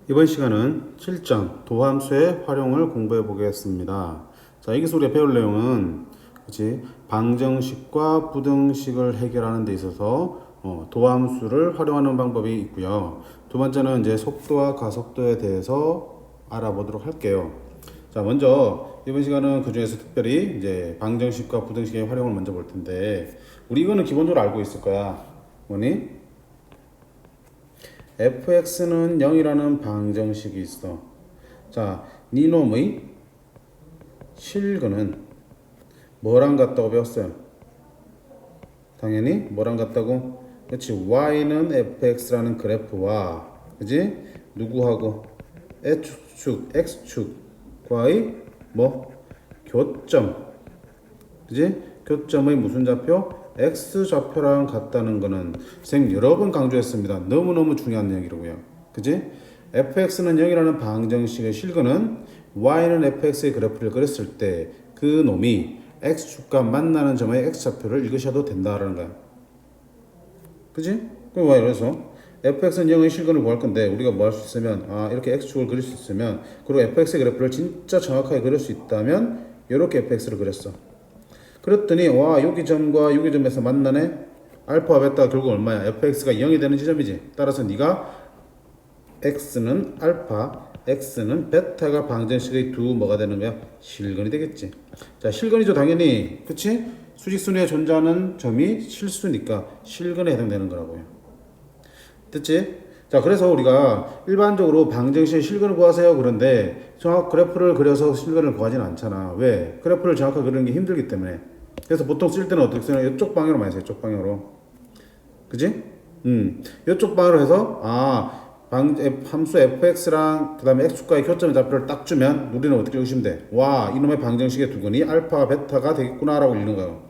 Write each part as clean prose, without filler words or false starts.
이번 시간은 7장 도함수의 활용을 공부해 보겠습니다. 자, 여기서 우리가 배울 내용은 방정식과 부등식을 해결하는 데 있어서 도함수를 활용하는 방법이 있고요. 두 번째는 이제 속도와 가속도에 대해서 알아보도록 할게요. 자, 먼저 이번 시간은 그 중에서 특별히 이제 방정식과 부등식의 활용을 먼저 볼 텐데, 우리 이거는 기본적으로 알고 있을 거야. 뭐니? fx는 0이라는 방정식이 있어. 자, 니놈의 실근은 뭐랑 같다고 배웠어요? 당연히 뭐랑 같다고? 그렇지. y는 fx라는 그래프와, 그지? 누구하고? x축, x축과의 교점, 그지? 교점의 무슨 좌표? X좌표랑 같다는 거는 선생님 여러 번 강조했습니다. 너무너무 중요한 얘기로고요. 그지? fx는 0이라는 방정식의 실근은 y는 fx의 그래프를 그렸을 때 그 놈이 x축과 만나는 점의 x좌표를 읽으셔도 된다라는 거야. 그지? 그래서 fx는 0의 실근을 구할 건데, 우리가 뭐 할 수 있으면, 이렇게 x축을 그릴 수 있으면, 그리고 fx의 그래프를 진짜 정확하게 그릴 수 있다면 이렇게 fx를 그렸어. 그랬더니 와, 여기 점과 여기 점에서 만나네. 알파와 베타가 결국 얼마야? fx가 0이 되는 지점이지. 따라서 네가 x는 알파, x는 베타가 방정식의 두 뭐가 되는 거야? 실근이 되겠지. 자, 실근이죠 당연히. 그치? 수직순위에 존재하는 점이 실수니까 실근에 해당되는 거라고요. 됐지? 자, 그래서 우리가 일반적으로 방정식의 실근을 구하세요 그런데 정확 그래프를 그려서 실근을 구하지는 않잖아. 왜? 그래프를 정확하게 그리는 게 힘들기 때문에. 그래서 보통 쓸 때는 어떻게 쓰냐? 이쪽 방향으로 많이 써요. 이쪽 방향으로. 그지? 이쪽 방향으로 해서 함수 fx랑 그 다음에 x축과의 교점의 좌표를 딱 주면 우리는 어떻게 읽으시면 돼? 와, 이놈의 방정식의 두근이 알파, 베타가 되겠구나 라고 읽는 거예요.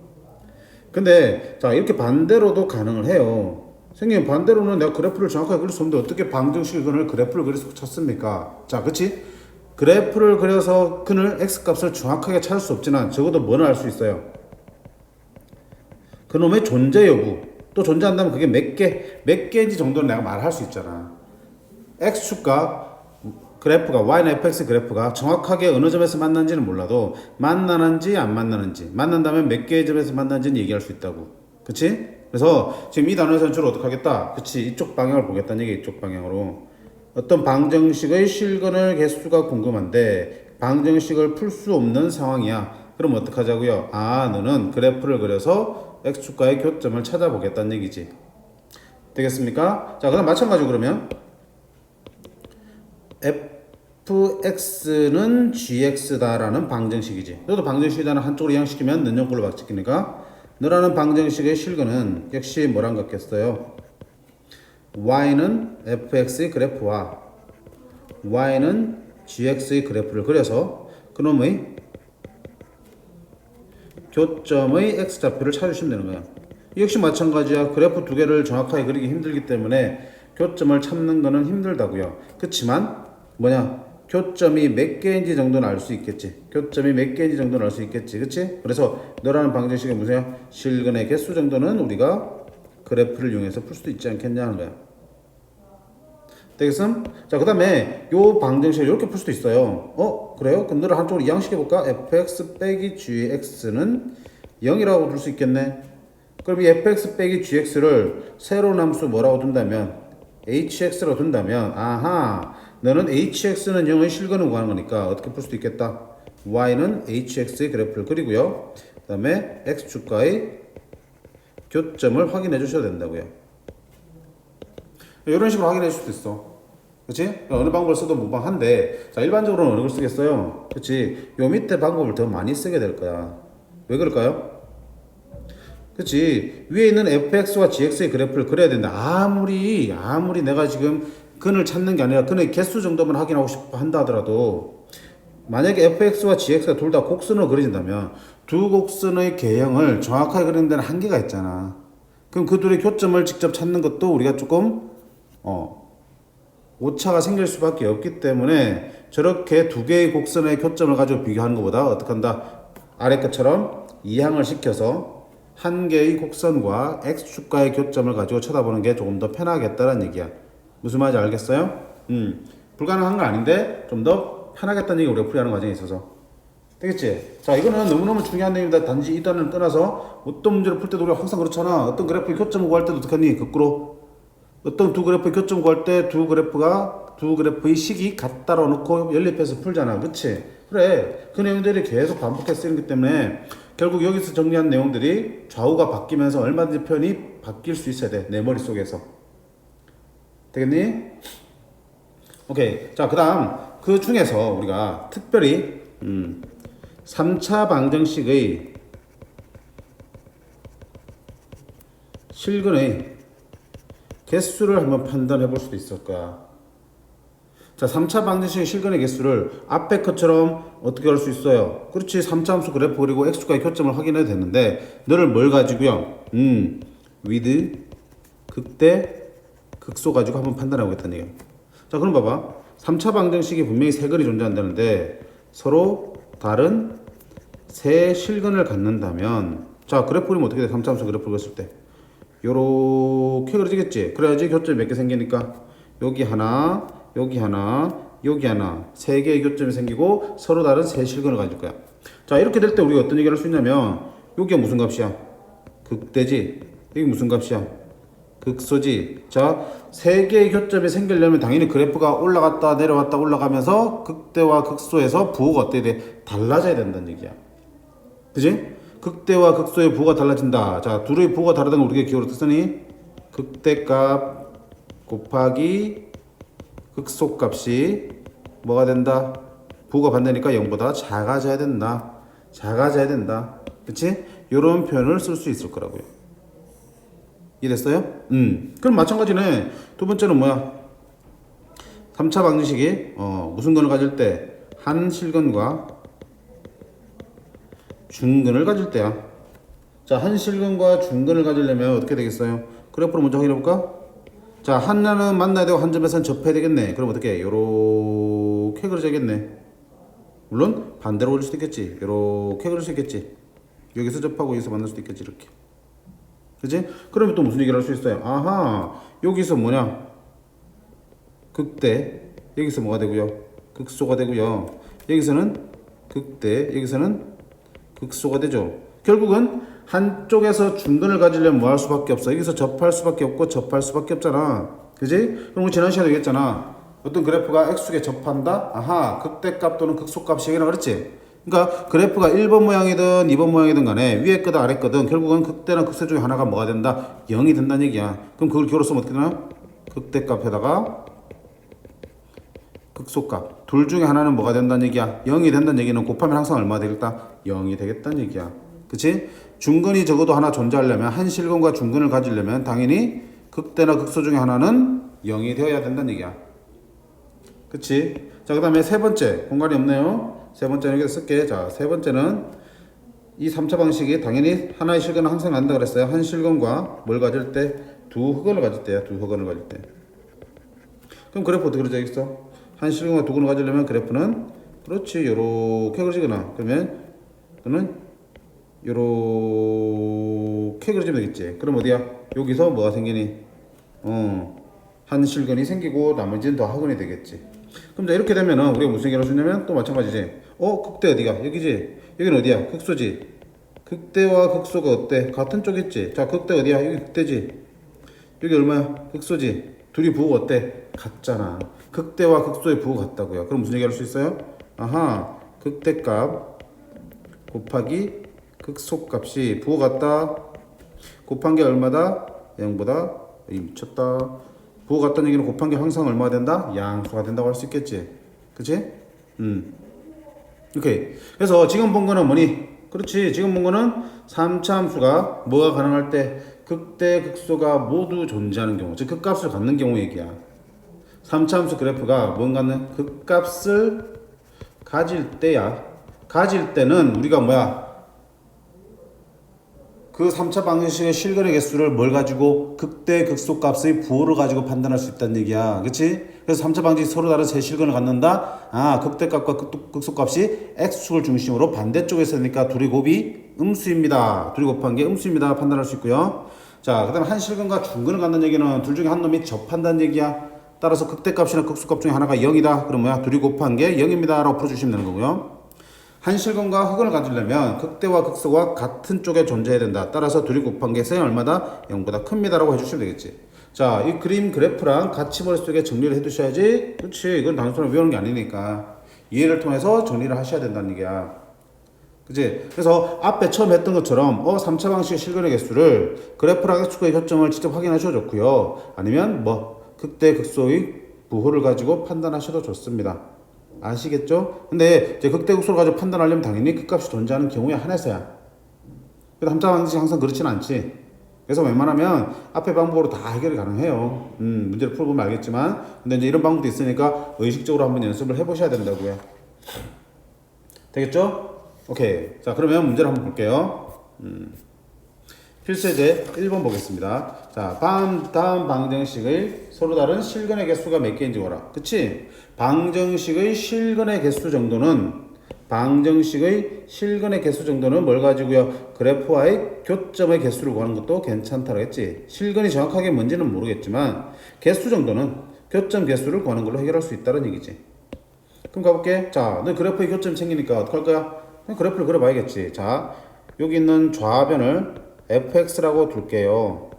근데 자, 이렇게 반대로도 가능을 해요. 선생님, 반대로는 내가 그래프를 정확하게 그릴 수 없는데 어떻게 방정식의 근을 그래프를 그려서 찾습니까? 자, 그치? 그래프를 그려서 근을 x값을 정확하게 찾을 수 없지만 적어도 뭐는 알 수 있어요? 그놈의 존재 여부, 또 존재한다면 그게 몇 개인지 정도는 내가 말할 수 있잖아. x축과 그래프가, y는 fx 그래프가 정확하게 어느 점에서 만나는지는 몰라도 만나는지 안 만나는지, 만난다면 몇 개의 점에서 만나는지는 얘기할 수 있다고. 그치? 그래서 지금 이 단어에서는 주로 어떻게 하겠다? 그치? 이쪽 방향을 보겠다는 얘기. 이쪽 방향으로 어떤 방정식의 실근을 개수가 궁금한데 방정식을 풀 수 없는 상황이야. 그럼 어떡하자고요? 너는 그래프를 그려서 x축과의 교점을 찾아보겠다는 얘기지. 되겠습니까? 자, 그다음 마찬가지로 그러면 fx는 gx다라는 방정식이지. 너도 방정식이다는 한쪽으로 이항시키면 는용꼴로 바뀌니까 너라는 방정식의 실근은 역시 뭐랑 같겠어요? y는 fx의 그래프와 y는 gx의 그래프를 그려서 그놈의 교점의 x좌표를 찾으시면 되는 거야. 역시 마찬가지야. 그래프 두 개를 정확하게 그리기 힘들기 때문에 교점을 찾는 거는 힘들다고요. 그렇지만 교점이 몇 개인지 정도는 알 수 있겠지. 교점이 몇 개인지 정도는 알 수 있겠지. 그치? 그래서 너라는 방정식이 무슨 실근의 개수 정도는 우리가 그래프를 이용해서 풀 수도 있지 않겠냐는 거야. 되겠음? 자, 그 다음에 요 방정식을 이렇게 풀 수도 있어요. 그래요? 그럼 너를 한쪽으로 이항시켜볼까? fx 빼기 gx는 0이라고 둘 수 있겠네. 그럼 이 fx 빼기 gx를 새로운 함수 뭐라고 둔다면 hx라고 둔다면 너는 hx는 0의 실근을 구하는 거니까 어떻게 풀 수도 있겠다. y는 hx의 그래프를 그리고요. 그 다음에 x축과의 교점을 확인해 주셔야 된다고요. 이런 식으로 확인해 줄 수도 있어. 그치? 어느 방법을 써도 무방한데, 자, 일반적으로는 어느 걸 쓰겠어요? 그치? 요 밑에 방법을 더 많이 쓰게 될 거야. 왜 그럴까요? 그치? 위에 있는 fx와 gx의 그래프를 그려야 된다. 아무리 내가 지금 근을 찾는 게 아니라 근의 개수 정도만 확인하고 싶어 한다 하더라도, 만약에 fx와 gx가 둘 다 곡선으로 그려진다면 두 곡선의 개형을 정확하게 그리는 데는 한계가 있잖아. 그럼 그 둘의 교점을 직접 찾는 것도 우리가 조금 오차가 생길 수밖에 없기 때문에 저렇게 두 개의 곡선의 교점을 가지고 비교하는 것보다 어떻게 한다? 아래 것처럼 이항을 시켜서 한 개의 곡선과 x축과의 교점을 가지고 쳐다보는 게 조금 더 편하겠다는 얘기야. 무슨 말인지 알겠어요? 불가능한 건 아닌데 좀 더 편하겠다는 얘기 우리가 풀이하는 과정에 있어서. 되겠지? 자, 이거는 너무너무 중요한 내용입니다. 단지 이 단을 떠나서 어떤 문제를 풀 때도 우리가 항상 그렇잖아. 어떤 그래프의 교점을 구할 때도 어떡하니? 거꾸로. 어떤 두 그래프의 교점 구할 때 두 그래프의 식이 같다로 놓고 연립해서 풀잖아. 그치? 그래. 그 내용들이 계속 반복해서 쓰이기 때문에 결국 여기서 정리한 내용들이 좌우가 바뀌면서 얼마든지 표현이 바뀔 수 있어야 돼. 내 머릿속에서. 되겠니? 오케이. 자, 그 다음 그 중에서 우리가 특별히 3차 방정식의 실근의 개수를 한번 판단해 볼 수도 있을 거야. 자, 3차 방정식의 실근의 개수를 앞에 것처럼 어떻게 할 수 있어요? 그렇지. 3차 함수 그래프 그리고 x과의 교점을 확인해도 되는데 너를 뭘 가지고요? with 극대 극소 가지고 한번 판단해 보겠다는 얘기야. 자, 그럼 봐봐. 3차 방정식이 분명히 세 근이 존재한다는데 서로 다른 세 실근을 갖는다면 자, 그래프 그리면 어떻게 돼? 3차 함수 그래프 그렸을 때 요렇게 그려지겠지. 그래야지 교점이 몇 개 생기니까 여기 하나, 여기 하나, 여기 하나 세 개의 교점이 생기고 서로 다른 세 실근을 가질 거야. 자, 이렇게 될 때 우리가 어떤 얘기를 할 수 있냐면 여기가 무슨 값이야? 극대지. 여기 무슨 값이야? 극소지. 자, 세 개의 교점이 생기려면 당연히 그래프가 올라갔다 내려갔다 올라가면서 극대와 극소에서 부호가 어때야 돼? 달라져야 된다는 얘기야. 그지? 극대와 극소의 부호가 달라진다. 자, 둘의 부호가 다르다는 걸 우리가 기호로 쓰니 극대값 곱하기 극소값이 뭐가 된다? 부호가 반대니까 0보다 작아져야 된다. 작아져야 된다. 그치? 요런 표현을 쓸 수 있을 거라고요. 이해됐어요? 그럼 마찬가지네. 두 번째는 뭐야? 3차 방정식이 무슨 근을 가질 때? 한 실근과 중근을 가질 때야. 자, 한 실근과 중근을 가지려면 어떻게 되겠어요? 그래프로 먼저 확인해 볼까? 자, 하나는 만나야 되고 한 점에서는 접해야 되겠네. 그럼 어떻게 해? 요렇게 그려져야겠네. 물론 반대로 그릴 수도 있겠지. 요렇게 그릴 수 있겠지. 여기서 접하고 여기서 만날 수도 있겠지. 이렇게. 그치? 그러면 또 무슨 얘기를 할 수 있어요? 아하, 여기서 뭐냐? 극대. 여기서 뭐가 되고요? 극소가 되고요. 여기서는 극대. 여기서는 극소가 되죠. 결국은 한쪽에서 중근을 가지려면 뭐 할 수밖에 없어? 여기서 접할 수밖에 없고 접할 수밖에 없잖아. 그지? 그럼 지난 시간에 얘기했잖아. 어떤 그래프가 x축에 접한다? 아하, 극대값 또는 극소값이라고 그랬지? 그러니까 그래프가 1번 모양이든 2번 모양이든 간에 위에 거든 아래 거든 결국은 극대나 극소 중에 하나가 뭐가 된다? 0이 된다는 얘기야. 그럼 그걸 기호로 쓰면 어떻게 되나? 극대값에다가 극소값 둘 중에 하나는 뭐가 된다는 얘기야? 0이 된다는 얘기는 곱하면 항상 얼마 되겠다? 0이 되겠다는 얘기야. 그치? 중근이 적어도 하나 존재하려면 한 실근과 중근을 가지려면 당연히 극대나 극소 중에 하나는 0이 되어야 된다는 얘기야. 그치? 자, 그 다음에 세 번째 공간이 없네요. 세 번째는 여기다 쓸게. 자, 세 번째는 이 3차 방식이 당연히 하나의 실근은 항상 난다 그랬어요. 한 실근과 뭘 가질 때? 두 흑원을 가질 때야. 두 흑원을 가질 때. 그럼 그래프 어떻게 그려져있어? 한 실근과 두 근을 가지려면 그래프는 그렇지 요렇게 그려지거나 그러면 또는 요렇게 그려지면 되겠지. 그럼 어디야? 여기서 뭐가 생기니? 한 실근이 생기고 나머지는 더 하근이 되겠지. 그럼 자 이렇게 되면은 우리가 무슨 얘기를 할 수 있냐면 또 마찬가지지. 극대 어디가? 여기지. 여기는 어디야? 극소지. 극대와 극소가 어때? 같은 쪽이지. 자, 극대 어디야? 여기 극대지. 여기 얼마야? 극소지. 둘이 부호가 어때? 같잖아. 극대와 극소의 부호가 같다고요. 그럼 무슨 얘기 할 수 있어요? 아하, 극대값 곱하기 극소값이 부호 같다. 곱한 게 얼마다? 0보다 미쳤다. 부호 같다는 얘기는 곱한 게 항상 얼마가 된다? 양수가 된다고 할 수 있겠지. 그치? 오케이. 그래서 지금 본 거는 뭐니? 그렇지. 지금 본 거는 3차 함수가 뭐가 가능할 때 극대, 극소가 모두 존재하는 경우, 즉 극값을 갖는 경우 얘기야. 3차 함수 그래프가 뭔가는 극값을 가질 때야. 가질 때는 우리가 뭐야? 그 3차 방정식의 실근의 개수를 뭘 가지고 극대, 극소 값의 부호를 가지고 판단할 수 있다는 얘기야. 그치? 그래서 3차 방정식이 서로 다른 세 실근을 갖는다. 아, 극대 값과 극소 값이 x축을 중심으로 반대쪽에 있으니까 둘이 곱이 음수입니다. 둘이 곱한 게 음수입니다. 판단할 수 있고요. 자, 그 다음에 한 실근과 중근을 갖는 얘기는 둘 중에 한 놈이 접한다는 얘기야. 따라서 극대값이나 극소값 중에 하나가 0이다. 그럼 뭐야? 둘이 곱한 게 0입니다. 라고 풀어주시면 되는 거고요. 한실근과 흑은을 가지려면 극대와 극소가 같은 쪽에 존재해야 된다. 따라서 둘이 곱한 게 셈이 얼마다? 0보다 큽니다. 라고 해주시면 되겠지. 자, 이 그림 그래프랑 같이 머릿속에 정리를 해두셔야지. 그치? 이건 단순히 외우는 게 아니니까. 이해를 통해서 정리를 하셔야 된다는 얘기야. 그치? 그래서 앞에 처음 했던 것처럼 3차 방식의 실근의 개수를 그래프랑 x축의 교점을 직접 확인하셔도 좋고요. 아니면 뭐 극대 극소의 부호를 가지고 판단하셔도 좋습니다. 아시겠죠? 근데 이제 극대 극소를 가지고 판단하려면 당연히 그 값이 존재하는 경우에 한해서야. 그래도 3차 방식이 항상 그렇진 않지. 그래서 웬만하면 앞에 방법으로 다 해결이 가능해요. 문제를 풀어보면 알겠지만, 근데 이제 이런 방법도 있으니까 의식적으로 한번 연습을 해보셔야 된다고요. 되겠죠? 오케이. 자, 그러면 문제를 한번 볼게요. 필수제 1번 보겠습니다. 자, 다음 방정식의 서로 다른 실근의 개수가 몇 개인지 보라. 그치? 방정식의 실근의 개수 정도는 뭘 가지고요? 그래프와의 교점의 개수를 구하는 것도 괜찮다고 했지. 실근이 정확하게 뭔지는 모르겠지만 개수 정도는 교점 개수를 구하는 걸로 해결할 수 있다는 얘기지. 그럼 가볼게. 자, 너 그래프에 교점이 생기니까 어떡할 거야? 그래프를 그려봐야겠지. 자, 여기 있는 좌변을 fx라고 둘게요.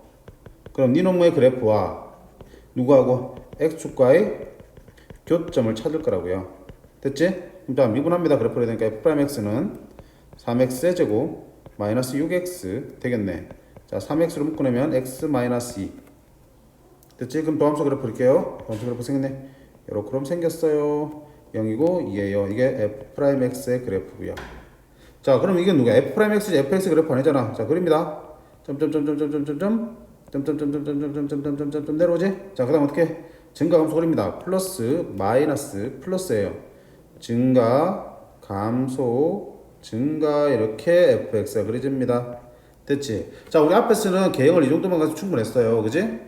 그럼 네 놈의 그래프와 누구하고? x축과의 교점을 찾을 거라고요. 됐지? 그럼 미분합니다. 그래프를 되니까 f'x는 3x 제곱 마이너스 6x 되겠네. 자, 3x로 묶어내면 x 마이너스 2. 됐지? 그럼 도함수 그래프 그릴게요. 도함수 그래프 생겼네. 요렇게 그럼 생겼어요. 0이고 2예요. 이게 f'x의 그래프고요. 자, 그럼 이게 누가? f'x지 fx 그래프 아니잖아. 자, 그립니다. 점점점점점점점점점점점점점점점점점점 내려오지? 자, 그 다음 어떻게? 증가 감소 그립니다. 플러스 마이너스 플러스예요. 증가 감소 증가 이렇게 fx가 그려집니다. 됐지? 자, 우리 앞에 쓰는 개형을 이 정도만 가지고 충분했어요. 그지?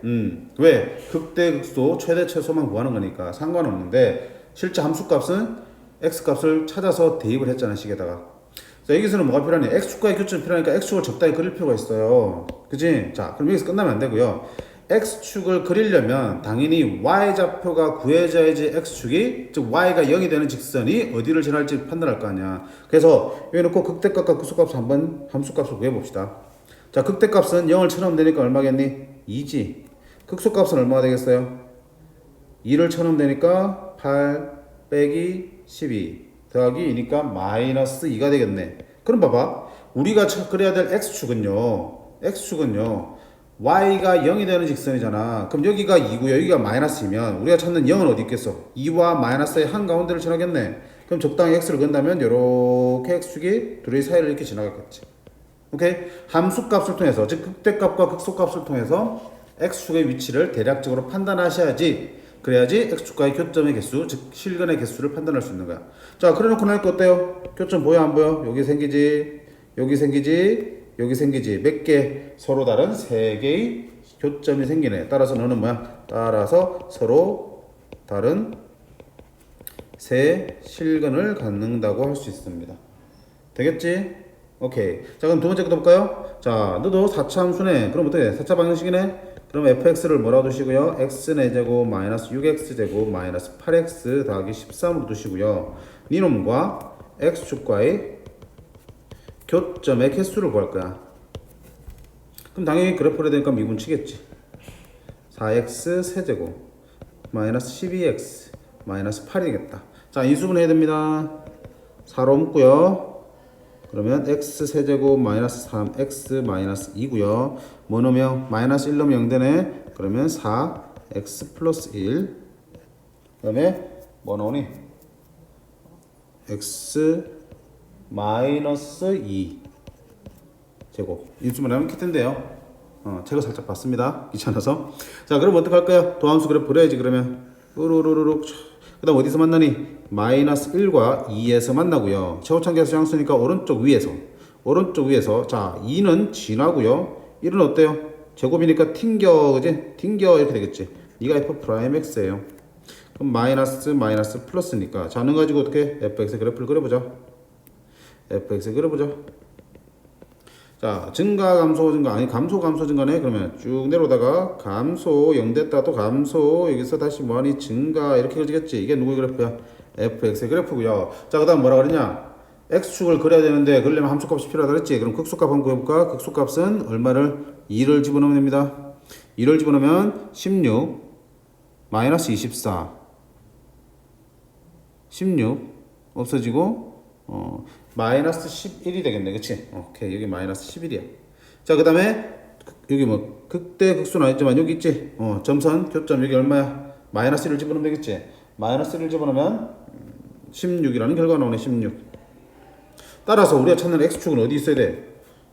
왜? 극대 극소 최대 최소만 구하는 거니까 상관없는데 실제 함수값은 x값을 찾아서 대입을 했잖아, 식에다가. 자, 여기서는 뭐가 필요하냐? x축과의 교점이 필요하니까 x축을 적당히 그릴 필요가 있어요. 그지? 자, 그럼 여기서 끝나면 안 되고요. x축을 그리려면 당연히 y좌표가 구해져야지 x축이, 즉 y가 0이 되는 직선이 어디를 지날지 판단할 거 아니야. 그래서 여기 놓고 극대값과 극소값 한번 함수값을 구해봅시다. 자, 극대값은 0을 쳐넣으면 되니까 얼마겠니? 2지. 극소값은 얼마가 되겠어요? 2를 쳐넣으면 되니까 8 빼기 12 더하기 2니까 마이너스 2가 되겠네. 그럼 봐봐. 우리가 그려야 될 x축은요. y가 0이 되는 직선이잖아. 그럼 여기가 2고요. 여기가 마이너스 2면 우리가 찾는 0은 어디 있겠어? 2와 마이너스의 한가운데를 지나겠네. 그럼 적당히 x를 그린다면 이렇게 x축이 둘의 사이를 이렇게 지나갔겠지. 오케이? 함수값을 통해서, 즉 극대값과 극소값을 통해서 x축의 위치를 대략적으로 판단하셔야지. 그래야지 x축과의 교점의 개수, 즉 실근의 개수를 판단할 수 있는 거야. 자, 그래놓고 나니까 어때요? 교점 보여 안 보여? 여기 생기지, 여기 생기지, 여기 생기지. 몇 개? 서로 다른 세 개의 교점이 생기네. 따라서 너는 뭐야? 따라서 서로 다른 세 실근을 갖는다고 할 수 있습니다. 되겠지? 오케이. 자, 그럼 두 번째 거 볼까요? 자, 너도 4차 함수네. 그럼 어떻게? 4차 방정식이네? 그럼 fx를 뭐라 두시고요? x4제곱 마이너스 6x제곱 마이너스 8x 더하기 13으로 두시고요. 니놈과 x축과의 교점의 개수를 구할 거야. 그럼 당연히 그래프를 되니까 미분 치겠지. 4x 세제곱 마이너스 12x 마이너스 8이 되겠다. 자, 인수분 해야 됩니다. 4로 묶고요. 그러면 x 세제곱 마이너스 3x 마이너스 2고요. 뭐 넣으면 마이너스 1 넣으면 0 되네. 그러면 4x 플러스 1. 그 다음에 뭐 나오니? x 마이너스 2 제곱. 인수분 하면 이렇게 된대요. 제가 살짝 봤습니다. 귀찮아서. 자, 그럼 어떡할까요? 도함수 그래프 그려야지. 그러면 우르르르륵. 그 다음 어디서 만나니? 마이너스 1과 2에서 만나고요. 최고차계수 양수니까 오른쪽 위에서. 자, 2는 지나고요. 1은 어때요? 제곱이니까 튕겨, 그지? 튕겨 이렇게 되겠지. 네가 f 프라임 x예요. 그럼 마이너스 플러스니까. 자, 는 가지고 어떻게 fx 그래프를 그려보자. 자, 증가, 감소, 증가, 아니, 감소, 감소, 증가네? 그러면 쭉 내려오다가 감소, 0 됐다, 또 감소, 여기서 다시 뭐하니? 증가, 이렇게 그려지겠지? 이게 누구의 그래프야? fx의 그래프고요. 자, 그 다음 뭐라 그러냐? x축을 그려야 되는데, 그러려면 함수값이 필요하다 그랬지? 그럼 극소값 한번 구해볼까? 극소값은 얼마를? 2를 집어넣으면 됩니다. 2를 집어넣으면 16, 마이너스 24, 16, 없어지고, 마이너스 11이 되겠네. 그치? 오케이. 여기 마이너스 11이야. 자, 그 다음에, 여기 뭐, 극대, 극소는 아니지만 여기 있지? 점선, 교점, 여기 얼마야? 마이너스 1을 집어넣으면 되겠지? 마이너스 1을 집어넣으면 16이라는 결과가 나오네, 16. 따라서 우리가 찾는 x축은 어디 있어야 돼?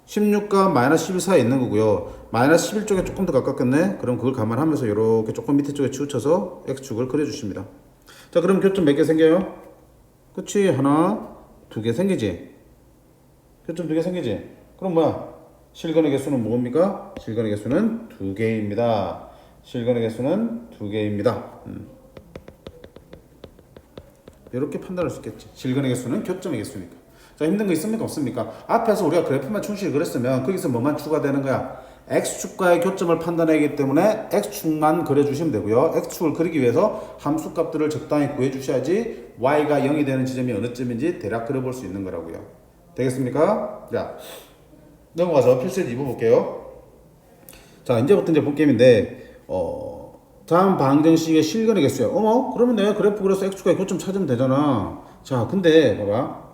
16과 마이너스 11 사이에 있는 거고요. 마이너스 11 쪽에 조금 더 가깝겠네? 그럼 그걸 감안하면서 이렇게 조금 밑에 쪽에 치우쳐서 x축을 그려주십니다. 자, 그럼 교점 몇 개 생겨요? 그치? 하나, 두 개 생기지? 교점 두 개 생기지? 그럼 뭐야? 실근의 개수는 뭡니까? 실근의 개수는 두 개입니다. 실근의 개수는 두 개입니다. 이렇게 판단할 수 있겠지. 실근의 개수는 교점의 개수니까. 자, 힘든 거 있습니까? 없습니까? 앞에서 우리가 그래프만 충실히 그렸으면 거기서 뭐만 추가되는 거야? x축과의 교점을 판단하기 때문에 x축만 그려주시면 되고요. x축을 그리기 위해서 함수값들을 적당히 구해주셔야지 y가 0이 되는 지점이 어느 점인지 대략 그려볼 수 있는 거라고요. 되겠습니까? 자, 넘어가서 필수예제 2부 볼게요. 자, 이제부터 이제 본 게임인데, 다음 방정식의 실근의 개수야. 어머? 그러면 내가 그래프 그려서 x축과의 교점 찾으면 되잖아. 자, 근데 봐봐.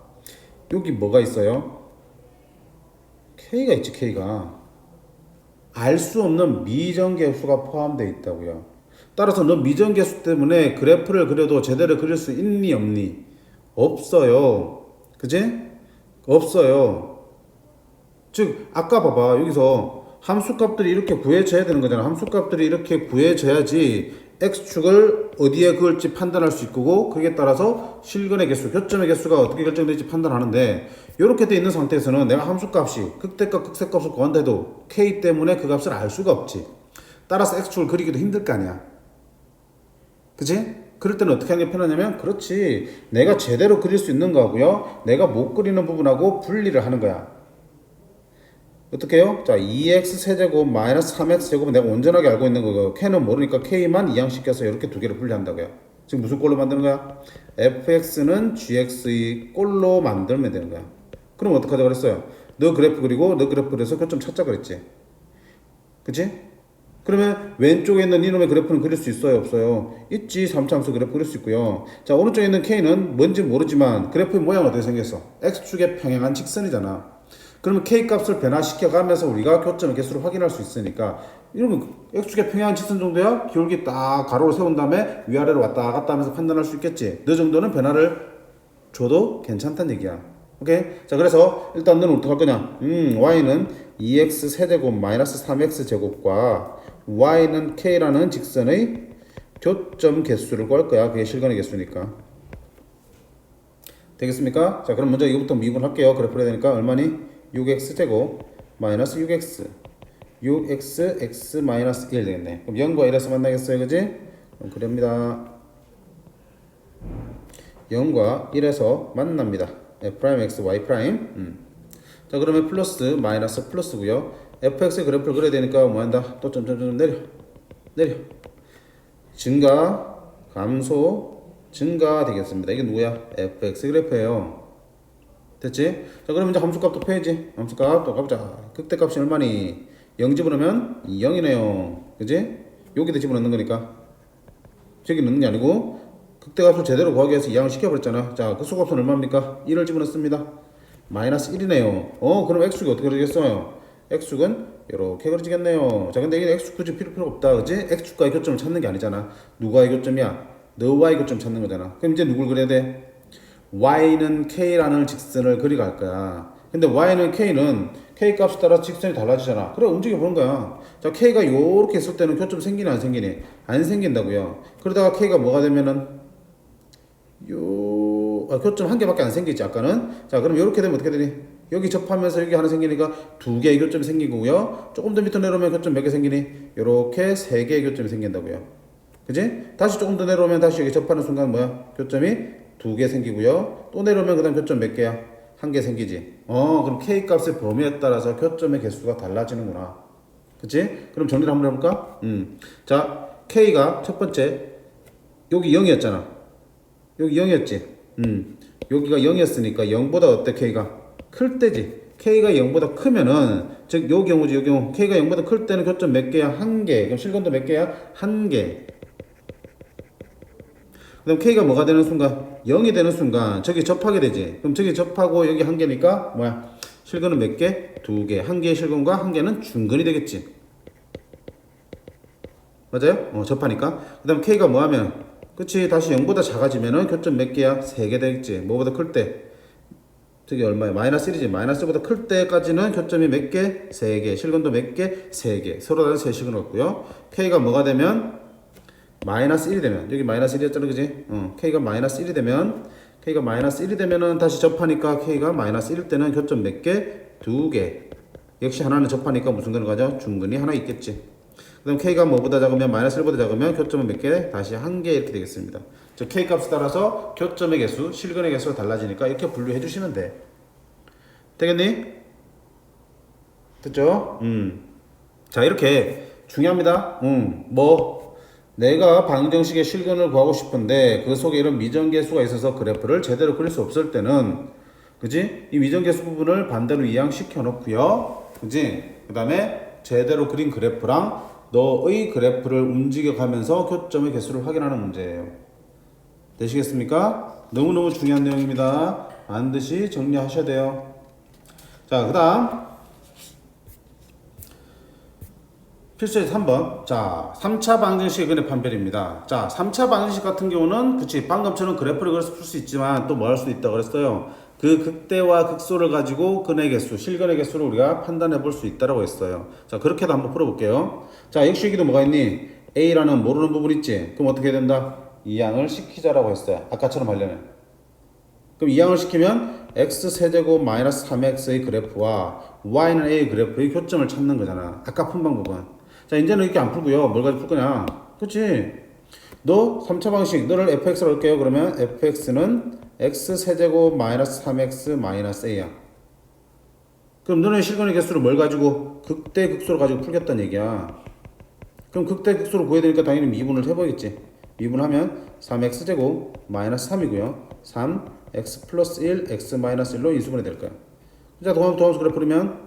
여기 뭐가 있어요? k가 있지, k가. 알 수 없는 미정계수가 포함되어 있다고요. 따라서 너 미정계수 때문에 그래프를 그려도 제대로 그릴 수 있니 없니? 없어요. 그지? 없어요. 즉 아까 봐봐. 여기서 함수값들이 이렇게 구해져야 되는 거잖아. 함수값들이 이렇게 구해져야지 x축을 어디에 그을지 판단할 수 있고, 거기에 따라서 실근의 개수, 교점의 개수가 어떻게 결정될지 판단하는데, 이렇게 돼 있는 상태에서는 내가 함수값이 극대값, 극세값을 구한다 해도 k 때문에 그 값을 알 수가 없지. 따라서 x축을 그리기도 힘들 거 아니야. 그치? 그럴 때는 어떻게 하는 게 편하냐면, 그렇지, 내가 제대로 그릴 수 있는 거하고요, 내가 못 그리는 부분하고 분리를 하는 거야. 어떻게 해요? 자, 2x 세제곱 마이너스 3x 제곱은 내가 온전하게 알고 있는 거고, k는 모르니까 k만 이항시켜서 이렇게 두 개를 분리한다고요. 지금 무슨 꼴로 만드는 거야? fx는 gx의 꼴로 만들면 되는 거야. 그럼 어떡하자 그랬어요? 너 그래프 그리고 너 그래프 그려서 교점 찾자 그랬지. 그치? 그러면 왼쪽에 있는 이놈의 그래프는 그릴 수 있어요? 없어요? 있지. 3차함수 그래프 그릴 수 있고요. 자, 오른쪽에 있는 k는 뭔지 모르지만 그래프의 모양은 어떻게 생겼어? x축에 평행한 직선이잖아. 그러면 k 값을 변화시켜 가면서 우리가 교점의 개수를 확인할 수 있으니까, 이러면 x축에 평행한 직선 정도야? 기울기 딱 가로로 세운 다음에 위아래로 왔다 갔다 하면서 판단할 수 있겠지. 너 정도는 변화를 줘도 괜찮다는 얘기야. 오케이? 자, 그래서 일단 너는 어떻게 할 거냐? y는 2x 세제곱 마이너스 3x 제곱과 y는 k라는 직선의 교점 개수를 구할 거야. 그게 실근의 개수니까. 되겠습니까? 자, 그럼 먼저 이거부터 미분할게요. 그래프 해야 되니까 얼마니? 6x 제곱 마이너스 6x 6x x 마이너스 1 되겠네. 그럼 0과 1에서 만나겠어요, 그지? 그럼 그럽니다. 0과 1에서 만납니다. f'x y'. 자, 그러면 플러스 마이너스 플러스고요. fx의 그래프를 그려야 되니까 뭐 한다? 또 점점점 내려 증가 감소 증가 되겠습니다. 이게 누구야? fx 그래프예요. 됐지? 자, 그러면 이제 함수값도 빼야지. 함수값 또 가보자. 극대값이 얼마니? 0 집어넣으면 0이네요. 그지? 여기다 집어넣는 거니까. 저기 넣는 게 아니고 극대값을 제대로 구하기 위해서 이항을 시켜버렸잖아. 자, 극소값은 얼마입니까? 1을 집어넣습니다. 마이너스 1이네요. 그럼 x축이 어떻게 그려지겠어요? x축은 이렇게 그려지겠네요. 자, 근데 이게 x축 굳이 필요 없다. 그지? x축과의 교점을 찾는 게 아니잖아. 누구와의 교점이야? 너와의 교점 찾는 거잖아. 그럼 이제 누굴 그려야 돼? y는 k라는 직선을 그려갈 거야. 근데 y는 k는 k 값에 따라 직선이 달라지잖아. 그래, 움직여 보는 거야. 자, k가 요렇게 있을 때는 교점 생기니 안 생기니? 안 생긴다고요. 그러다가 k가 뭐가 되면은 교점 한 개밖에 안 생기지 아까는. 자, 그럼 요렇게 되면 어떻게 되니? 여기 접하면서 여기 하나 생기니까 두 개의 교점이 생긴 거고요. 조금 더 밑으로 내려오면 교점 몇 개 생기니? 요렇게 세 개의 교점이 생긴다고요. 그지? 다시 조금 더 내려오면 다시 여기 접하는 순간 뭐야? 교점이 두 개 생기고요. 또 내려오면 그 다음 교점 몇 개야? 한 개 생기지. 그럼 K 값의 범위에 따라서 교점의 개수가 달라지는구나. 그치? 그럼 정리를 한번 해볼까? 자, K가 첫 번째, 여기 0이었잖아. 여기 0이었지. 여기가 0이었으니까 0보다 어때, K가? 클 때지. K가 0보다 크면은, 즉, 요 경우지, 요 경우. K가 0보다 클 때는 교점 몇 개야? 한 개. 그럼 실근도 몇 개야? 한 개. 그 다음 K가 뭐가 되는 순간? 0이 되는 순간 저기 접하게 되지. 그럼 저기 접하고 여기 한 개니까 뭐야? 실근은 몇 개? 두 개. 한 개의 실근과 한 개는 중근이 되겠지. 맞아요? 접하니까. 그 다음 K가 뭐하면? 그치. 다시 0보다 작아지면은 교점 몇 개야? 세 개 되겠지. 뭐보다 클 때? 저기 얼마야? 마이너스 1이지. 마이너스 1보다 클 때까지는 교점이 몇 개? 세 개. 실근도 몇 개? 세 개. 서로 다른 세 실근 얻고요. K가 뭐가 되면? 마이너스 1이 되면 여기 마이너스 1이었잖아 그지? K가 마이너스 1이 되면 K가 마이너스 1이 되면은 다시 접하니까 K가 마이너스 1일 때는 교점 몇 개? 두 개. 역시 하나는 접하니까 무슨 근을 가져? 중근이 하나 있겠지. 그 다음 K가 뭐보다 작으면 마이너스 1보다 작으면 교점은 몇 개? 다시 한 개 이렇게 되겠습니다. 즉 K 값에 따라서 교점의 개수, 실근의 개수가 달라지니까 이렇게 분류해 주시면 돼. 되겠니? 됐죠? 자 이렇게 중요합니다. 내가 방정식의 실근을 구하고 싶은데 그 속에 이런 미정계수가 있어서 그래프를 제대로 그릴 수 없을 때는 그지? 이 미정계수 부분을 반대로 이항시켜 놓고요. 그지? 그 다음에 제대로 그린 그래프랑 너의 그래프를 움직여 가면서 교점의 개수를 확인하는 문제예요. 되시겠습니까? 너무너무 중요한 내용입니다. 반드시 정리하셔야 돼요. 자, 그 다음 필수의 3번. 자, 3차 방정식의 근의 판별입니다. 자, 3차 방정식 같은 경우는 그치 방금처럼 그래프를 그려서 풀 수 있지만 또 뭐 할 수도 있다 그랬어요. 그 극대와 극소를 가지고 근의 개수, 실근의 개수를 우리가 판단해 볼 수 있다라고 했어요. 자, 그렇게도 한번 풀어볼게요. 자, 역시 여기도 뭐가 있니? A라는 모르는 부분 있지? 그럼 어떻게 해야 된다? 이항을 시키자라고 했어요. 아까처럼 하려면. 그럼 이항을 시키면 x 세제곱 마이너스 3x의 그래프와 y는 a의 그래프의 교점을 찾는 거잖아. 아까 푼 방법은. 자, 이제는 이렇게 안 풀고요. 뭘 가지고 풀 거냐? 그치? 너 3차 방식, 너를 fx로 할게요. 그러면 fx는 x 세제곱 마이너스 3x 마이너스 a야. 그럼 너네 실근의 개수를 뭘 가지고? 극대 극소를 가지고 풀겠다는 얘기야. 그럼 극대 극소를 구해야 되니까 당연히 미분을 해보겠지. 미분하면 3x제곱 마이너스 3이고요. 3x 플러스 1, x 마이너스 1로 인수분해 될 거야. 자, 도함수 그래프면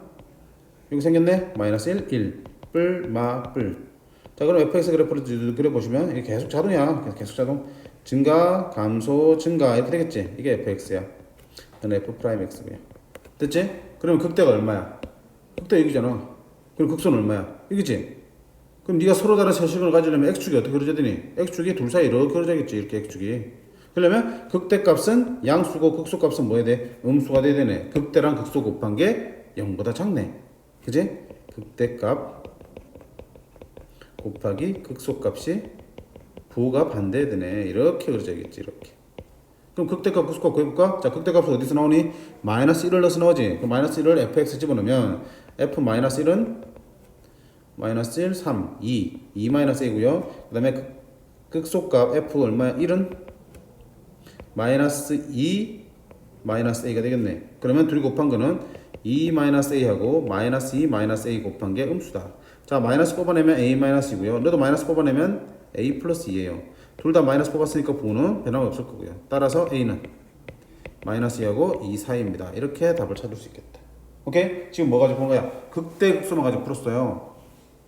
여기 생겼네? 마이너스 1, 1, 뿔, 마, 뿔. 자, 그럼 fx 그래프를 그려보시면 이게 계속 자동이야. 계속 자동. 증가, 감소, 증가 이렇게 되겠지. 이게 fx야. 이건 f'x고요. 됐지? 그러면 극대가 얼마야? 극대 여기잖아. 그럼 극소는 얼마야? 여기지? 그럼 네가 서로 다른 세식을 가지려면 x축이 어떻게 그려져야 되니? x축이 둘 사이 이렇게 그려져야겠지. 이렇게 x축이. 그러면 극대값은 양수고 극소값은 뭐 해야 돼? 음수가 돼야 되네. 극대랑 극소 곱한 게 0보다 작네. 그지? 극대값 곱하기 극소값이 부호가 반대해야 되네. 이렇게 그려져야겠지. 이렇게. 그럼 극대값 극소값 구해볼까? 자, 극대값은 어디서 나오니? 마이너스 1을 넣어서 나오지. 그럼 마이너스 1을 fx 집어넣으면 f 마이너스 1은 마이너스 1, 3, 2 마이너스 a고요. 그 다음에 극소값 f 얼마야? 1은 마이너스 2 마이너스 a가 되겠네. 그러면 둘이 곱한 거는 2 마이너스 a하고 마이너스 2 마이너스 a 곱한 게 음수다. 자, 마이너스 뽑아내면 a 마이너스이고요. 너도 마이너스 뽑아내면 a 플러스 2예요. 둘 다 마이너스 뽑았으니까 부호는 변화가 없을 거고요. 따라서 a는 마이너스 2하고 2 사이입니다. 이렇게 답을 찾을 수 있겠다. 오케이? 지금 뭐 가지고 본 거야? 극대 극소만 가지고 풀었어요.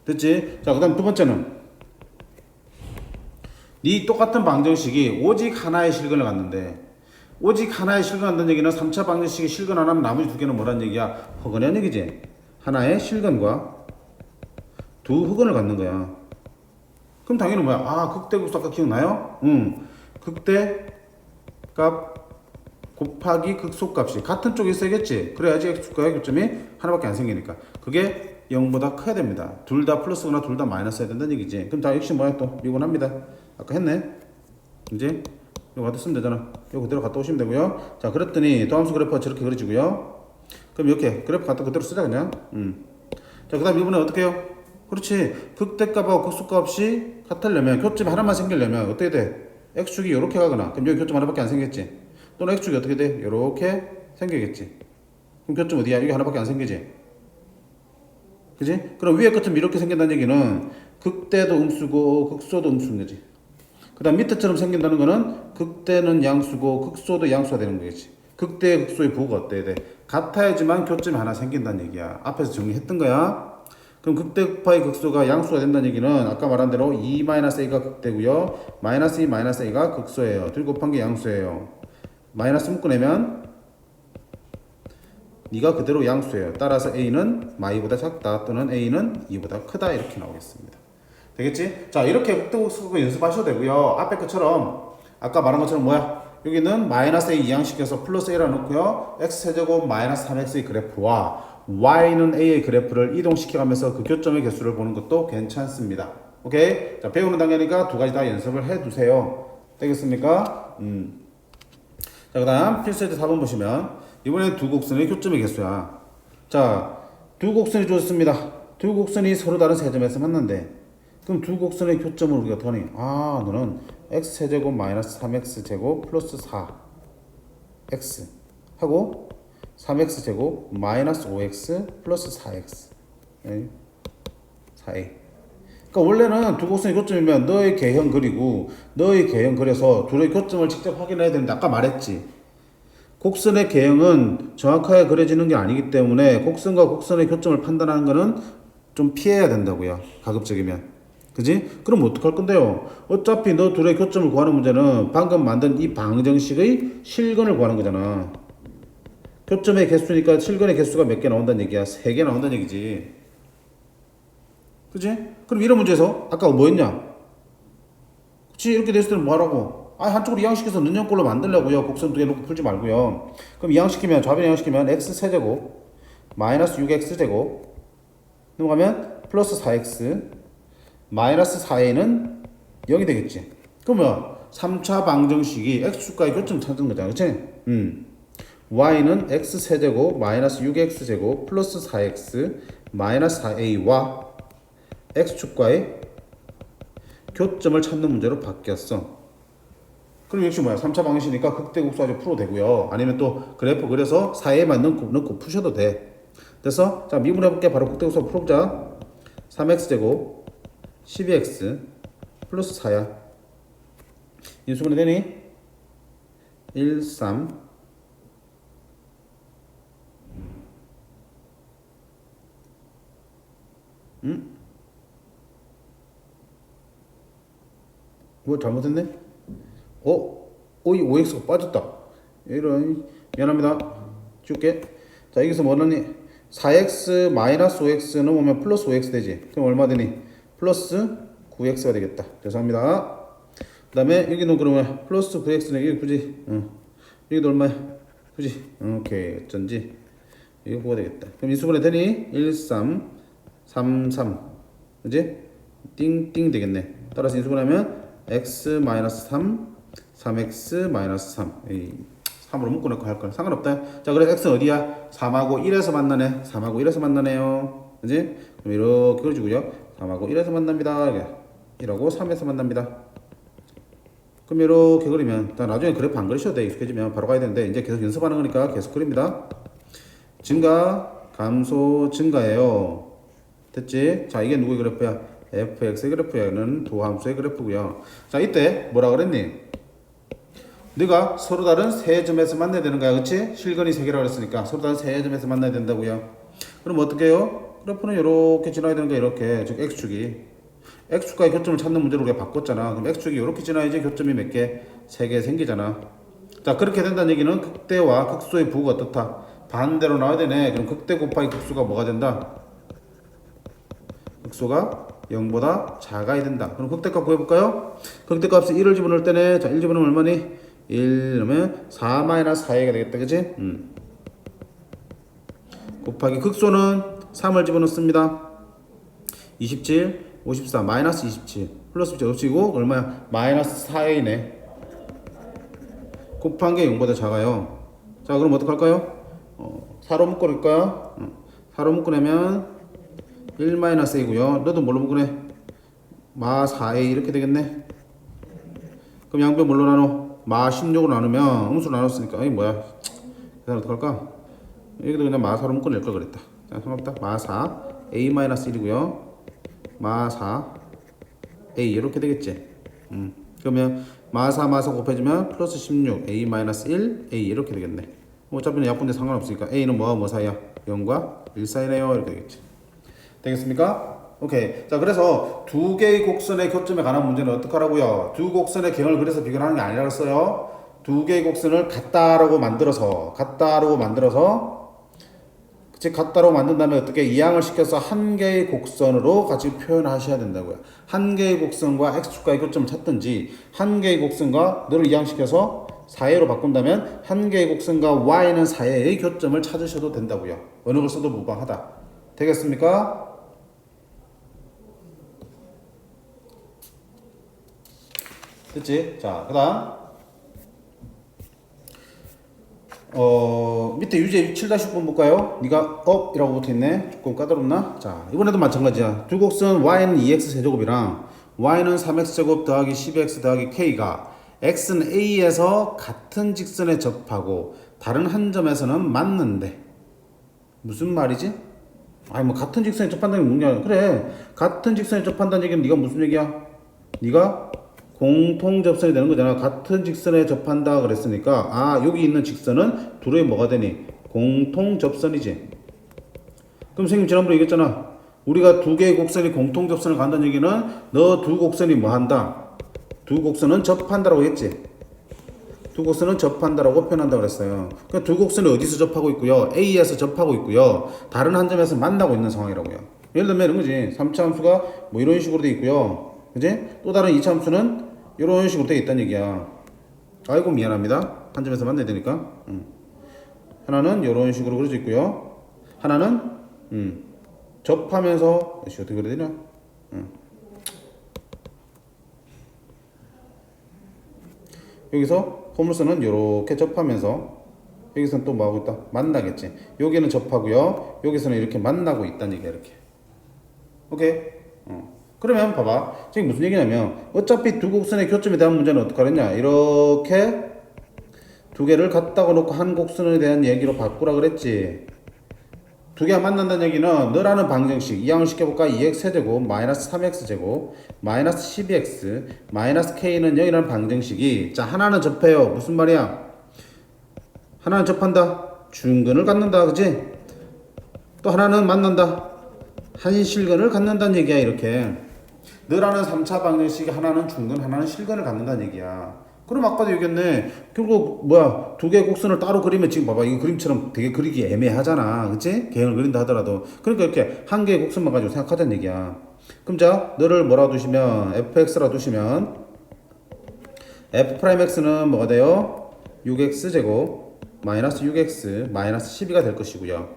됐지? 자, 그 다음 두 번째는 이 똑같은 방정식이 오직 하나의 실근을 갖는데 오직 하나의 실근 갖는 얘기는 3차 방정식이 실근 안 하면 나머지 두 개는 뭐란 얘기야? 허근이란 얘기지. 하나의 실근과 두 흑은을 갖는 거야. 그럼 당연히 뭐야? 아, 극대극소 아까 기억나요? 극대값 곱하기 극소값이 같은 쪽에 있어야겠지. 그래야지 x축과 교점이 하나밖에 안 생기니까. 그게 0보다 커야 됩니다. 둘 다 플러스거나 둘 다 마이너스 해야 된다는 얘기지. 그럼 다 역시 뭐야 또? 미분합니다. 아까 했네. 이제 이거 갖다 쓰면 되잖아. 이거 그대로 갖다 오시면 되고요. 자, 그랬더니 도함수 그래프가 저렇게 그려지고요. 그럼 이렇게 그래프 갖다 그대로 쓰자 그냥. 자, 그 다음 이번에 어떻게 해요? 그렇지. 극대값하고 극소값이 같으려면 교점이 하나만 생기려면 어떻게 돼? x축이 이렇게 가거나 그럼 여기 교점 하나밖에 안 생겼지. 또는 x축이 어떻게 돼? 이렇게 생기겠지. 그럼 교점 어디야? 여기 하나밖에 안 생기지. 그지? 그럼 위에 끝은 이렇게 생긴다는 얘기는 극대도 음수고 극소도 음수인 거지. 그 다음 밑에처럼 생긴다는 거는 극대는 양수고 극소도 양수가 되는 거겠지. 극대 극소의 부호가 어때야 돼? 같아야지만 교점이 하나 생긴다는 얘기야. 앞에서 정리했던 거야. 그럼 극대 극파의 극소가 양수가 된다는 얘기는 아까 말한 대로 2-a가 극대고요. -2, -a가 극소예요. 둘 곱한 게 양수예요. 마이너스 묶어내면 네가 그대로 양수예요. 따라서 a는 마이보다 작다 또는 a는 2보다 크다 이렇게 나오겠습니다. 되겠지? 자, 이렇게 극대극소 연습하셔도 되고요. 앞에 것처럼 아까 말한 것처럼 뭐야? 여기는 마이너스 a 이항시켜서 플러스 a라 놓고요. x세제곱 마이너스 3x의 그래프와 y는 a의 그래프를 이동시켜가면서 그 교점의 개수를 보는 것도 괜찮습니다. 오케이? 자, 배우는 단계니까 두 가지 다 연습을 해두세요. 되겠습니까? 자, 그 다음 필수에서 4번 보시면 이번엔 두 곡선의 교점의 개수야. 자, 두 곡선이 주어졌습니다. 두 곡선이 서로 다른 세 점에서 만난대. 그럼 두 곡선의 교점을 우리가 더니 너는 x세제곱 마이너스 3x제곱 플러스 4x 하고 3x제곱 마이너스 5x 플러스 4x 4a. 그러니까 원래는 두 곡선의 교점이면 너의 개형 그리고 너의 개형 그려서 둘의 교점을 직접 확인해야 되는데 아까 말했지. 곡선의 개형은 정확하게 그려지는 게 아니기 때문에 곡선과 곡선의 교점을 판단하는 거는 좀 피해야 된다고요. 가급적이면. 그지? 그럼 어떡할 건데요? 어차피 너 둘의 교점을 구하는 문제는 방금 만든 이 방정식의 실근을 구하는 거잖아. 교점의 개수니까 실근의 개수가 몇 개 나온다는 얘기야. 3개 나온다는 얘기지. 그지? 그럼 이런 문제에서 아까 뭐 했냐? 그치? 이렇게 됐을 때는 뭐 하라고? 한쪽으로 이항시켜서 는형꼴로 만들려고요. 곡선 두 개 놓고 풀지 말고요. 그럼 이항시키면, 좌변 이항시키면 x세제곱 마이너스 6x제곱 넘어가면 플러스 4x 마이너스 4a는 0이 되겠지. 그러면 3차 방정식이 x축과의 교점 찾는 거잖아. 그치? y는 x세제곱 마이너스 6x제곱 플러스 4x 마이너스 4a와 x축과의 교점을 찾는 문제로 바뀌었어. 그럼 역시 뭐야? 3차 방정식이니까 극대국소까지 풀어도 되고요. 아니면 또 그래프 그려서 4에만 넣고 푸셔도 돼. 됐어? 자, 미분해볼게. 바로 극대국소 풀어보자. 3x제곱 12x 플러스 4야. 인수분해 되니? 1, 3 뭐 잘못했네? 이 5x가 빠졌다. 이런 미안합니다. 줄게. 자, 여기서 뭐 넣니? 4x 마이너스 5x는 오면 플러스 5x 되지. 그럼 얼마 되니? 플러스 9x가 되겠다. 죄송합니다. 그 다음에 여기는 그러면 플러스 9x는 여기 굳이 여기도 얼마야? 굳이 오케이 어쩐지 이거 구가 되겠다. 그럼 인수분해 되니? 1, 3, 3, 3 그지? 띵띵 되겠네. 따라서 인수분해하면 x 마이너스 3, 3x 마이너스 3 3으로 묶어놓고 할걸 상관없다. 자, 그래서 x는 어디야? 3하고 1에서 만나네. 3하고 1에서 만나네요. 그지? 그럼 이렇게 그려주고요. 3하고 1에서 만납니다. 1하고 3에서 만납니다. 그럼 이렇게 그리면 나중에 그래프 안 그리셔도 돼. 익숙해지면 바로 가야 되는데 이제 계속 연습하는 거니까 계속 그립니다. 증가, 감소, 증가예요. 됐지? 자, 이게 누구의 그래프야? fx의 그래프야. 얘는 도함수의 그래프고요. 자, 이때 뭐라 그랬니? 네가 서로 다른 세 점에서 만나야 되는 거야. 그치? 실근이 세 개라고 그랬으니까 서로 다른 세 점에서 만나야 된다고요. 그럼 어떻게 해요? 그래프는 이렇게 지나야 되는 거야. 이렇게. 즉 x축이. x축과의 교점을 찾는 문제로 우리가 바꿨잖아. 그럼 x축이 이렇게 지나야지 교점이 몇 개? 3개 생기잖아. 자, 그렇게 된다는 얘기는 극대와 극소의 부호가 어떻다? 반대로 나와야 되네. 그럼 극대 곱하기 극소가 뭐가 된다? 극소가 0보다 작아야 된다. 그럼 극대값 구해볼까요? 극대값에 1을 집어넣을 때는 자, 1 집어넣으면 얼마니? 1 넣으면 4-4a가 되겠다. 그치? 곱하기 극소는 3을 집어넣습니다. 27, 54, 마이너스 27 플러스 27고 얼마야? 마이너스 4a네. 곱한 게 0보다 작아요. 자, 그럼 어떡할까요? 4로 묶어낼까요? 4로 묶어내면 1-a고요. 너도 뭘로 묶어내? 마 4a 이렇게 되겠네. 그럼 양변 뭘로 나눠? 마 16으로 나누면 음수로 나눴으니까 이게 뭐야? 계산 어떡할까? 여기도 그냥 마4로 묶어낼 걸 그랬다. 자, 상관없다. 마4 a-1이고요. 마4 a 이렇게 되겠지. 그러면 마4 곱해주면 플러스 16 a-1 a 이렇게 되겠네. 어차피 약분데 상관없으니까 a는 뭐와 뭐 사이야? 0과 1 사이네요. 이렇게 되겠지. 되겠습니까? 오케이. 자, 그래서 두 개의 곡선의 교점에 관한 문제는 어떻게 하라고요? 두 곡선의 갱을 그래서 비교하는 게 아니라 그랬어요. 두 개의 곡선을 같다라고 만들어서 그치, 같다라고 만든 다음에 어떻게 이항을 시켜서 한 개의 곡선으로 같이 표현하셔야 된다고요. 한 개의 곡선과 x축과의 교점을 찾든지 한 개의 곡선과 너를 이항시켜서 사이로 바꾼다면 한 개의 곡선과 y는 사이의 교점을 찾으셔도 된다고요. 어느 걸 써도 무방하다. 되겠습니까? 됐지? 자, 그 다음 밑에 유제 7-6번 볼까요? 니가 업이라고 붙어있네. 조금 까다롭나? 자, 이번에도 마찬가지야. 두 곡선 y는 2x 세제곱이랑 y는 3x제곱 더하기 12x 더하기 k가 x는 a에서 같은 직선에 접하고 다른 한 점에서는 맞는데 무슨 말이지? 아니 뭐 같은 직선에 접한다는 게 뭐냐? 그래, 같은 직선에 접한다는 얘기는 네가 무슨 얘기야? 네가 공통 접선이 되는 거잖아. 같은 직선에 접한다 그랬으니까 아, 여기 있는 직선은 둘의 뭐가 되니? 공통 접선이지. 그럼 선생님 지난번에 얘기했잖아. 우리가 두 개의 곡선이 공통 접선을 간다는 얘기는 너 두 곡선이 뭐 한다? 두 곡선은 접한다라고 했지. 두 곡선은 접한다라고 표현한다고 그랬어요. 그러니까 두 곡선이 어디서 접하고 있고요? A에서 접하고 있고요. 다른 한 점에서 만나고 있는 상황이라고요. 예를 들면 이런 거지. 3차 함수가 뭐 이런 식으로 돼 있고요. 그지? 또 다른 2차 함수는 이런 식으로 돼 있다는 얘기야. 아이고 미안합니다. 한 점에서 만나야 되니까. 하나는 이런 식으로 그려져 있고요. 하나는 접하면서 어떻게 그려야 되냐? 여기서 포물선은 이렇게 접하면서 여기서는 또 뭐하고 있다? 만나겠지. 여기는 접하고요. 여기서는 이렇게 만나고 있다는 얘기야. 이렇게. 오케이? 그러면 봐봐. 지금 무슨 얘기냐면 어차피 두 곡선의 교점에 대한 문제는 어떻게 하랬냐? 이렇게 두 개를 갖다가 놓고 한 곡선에 대한 얘기로 바꾸라 그랬지. 두 개가 만난다는 얘기는 너라는 방정식 이항을 시켜볼까? 2x 세제곱 마이너스 3x 제곱 마이너스 12x 마이너스 k는 0이라는 방정식이 자 하나는 접해요. 무슨 말이야? 하나는 접한다. 중근을 갖는다. 그지? 또 하나는 만난다. 한실근을 갖는다는 얘기야. 이렇게 너라는 3차 방정식이 하나는 중근 하나는 실근을 갖는다는 얘기야. 그럼 아까도 얘기했네. 결국 뭐야 두 개의 곡선을 따로 그리면 지금 봐봐 이거 그림처럼 되게 그리기 애매하잖아. 그치? 개형을 그린다 하더라도 그러니까 이렇게 한 개의 곡선만 가지고 생각하자는 얘기야. 그럼 자 너를 뭐라 두시면 fx라 두시면 f'x는 뭐가 돼요? 6x 제곱 마이너스 6x 마이너스 12가 될 것이고요.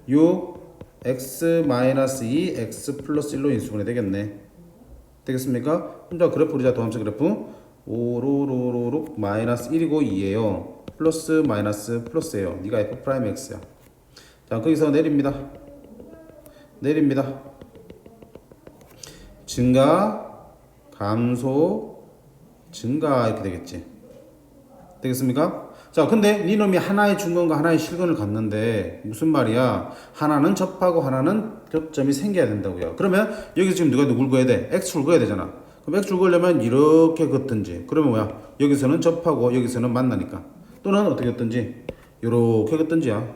6x 마이너스 2 x 플러스 1로 인수분해 되겠네. 되겠습니까? 그럼 자 그래프 그리자. 도함수 그래프 5로로로로 마이너스 1이고 2예요. 플러스 마이너스 플러스예요. 네가 f'x야. 자 거기서 내립니다. 증가 감소 증가 이렇게 되겠지. 되겠습니까? 자 근데 니놈이 하나의 중근과 하나의 실근을 갖는데 무슨 말이야? 하나는 접하고 하나는 교점이 생겨야 된다고요. 그러면 여기서 지금 누굴 구해야 돼? x를 구해야 되잖아. 그럼 x를 구하려면 이렇게 긋든지 그러면 뭐야? 여기서는 접하고 여기서는 만나니까 또는 어떻게 긋든지 이렇게 긋든지야.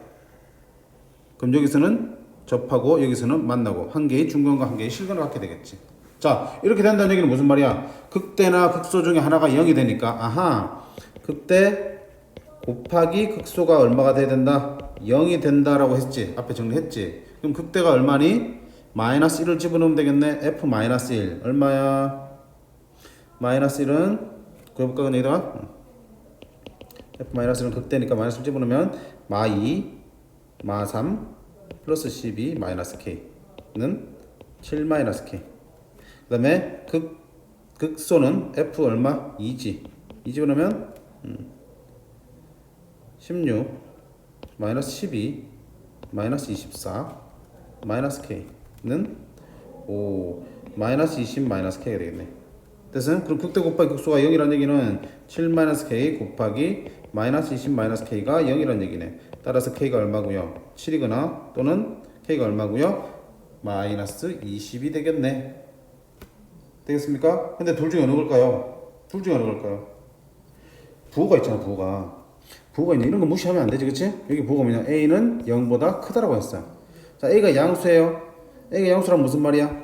그럼 여기서는 접하고 여기서는 만나고 한 개의 중근과 한 개의 실근을 갖게 되겠지. 자 이렇게 된다는 얘기는 무슨 말이야? 극대나 극소 중에 하나가 0이 되니까 아하 극대 곱하기 극소가 얼마가 돼야 된다? 0이 된다라고 했지. 앞에 정리했지. 그럼 극대가 얼마니? 마이너스 1을 집어넣으면 되겠네. f 마이너스 1 얼마야? 마이너스 1은 구해볼까 그냥이다가 f 마이너스 1은 극대니까 마이너스 1 집어넣으면 마 2, 마 3 플러스 12 마이너스 k는 7 마이너스 k. 그 다음에 극소는 f 얼마? 2지. 2 집어넣으면 16 마이너스 12 마이너스 24 마이너스 k는 5 마이너스 20 마이너스 k가 되겠네. 됐어요? 그럼 극대 곱하기 극소가 0이라는 얘기는 7-k 곱하기 마이너스 20-k가 0이라는 얘기네. 따라서 k가 얼마고요? 7이거나 또는 k가 얼마고요? 마이너스 20이 되겠네. 되겠습니까? 근데 둘 중에 어느 걸까요? 둘 중에 어느 걸까요? 부호가 있잖아, 부호가. 부호가 있네. 이런 거 무시하면 안 되지, 그치? 여기 부호가 뭐냐? a는 0보다 크다라고 했어. 자, a가 양수예요. a가 양수란 무슨 말이야?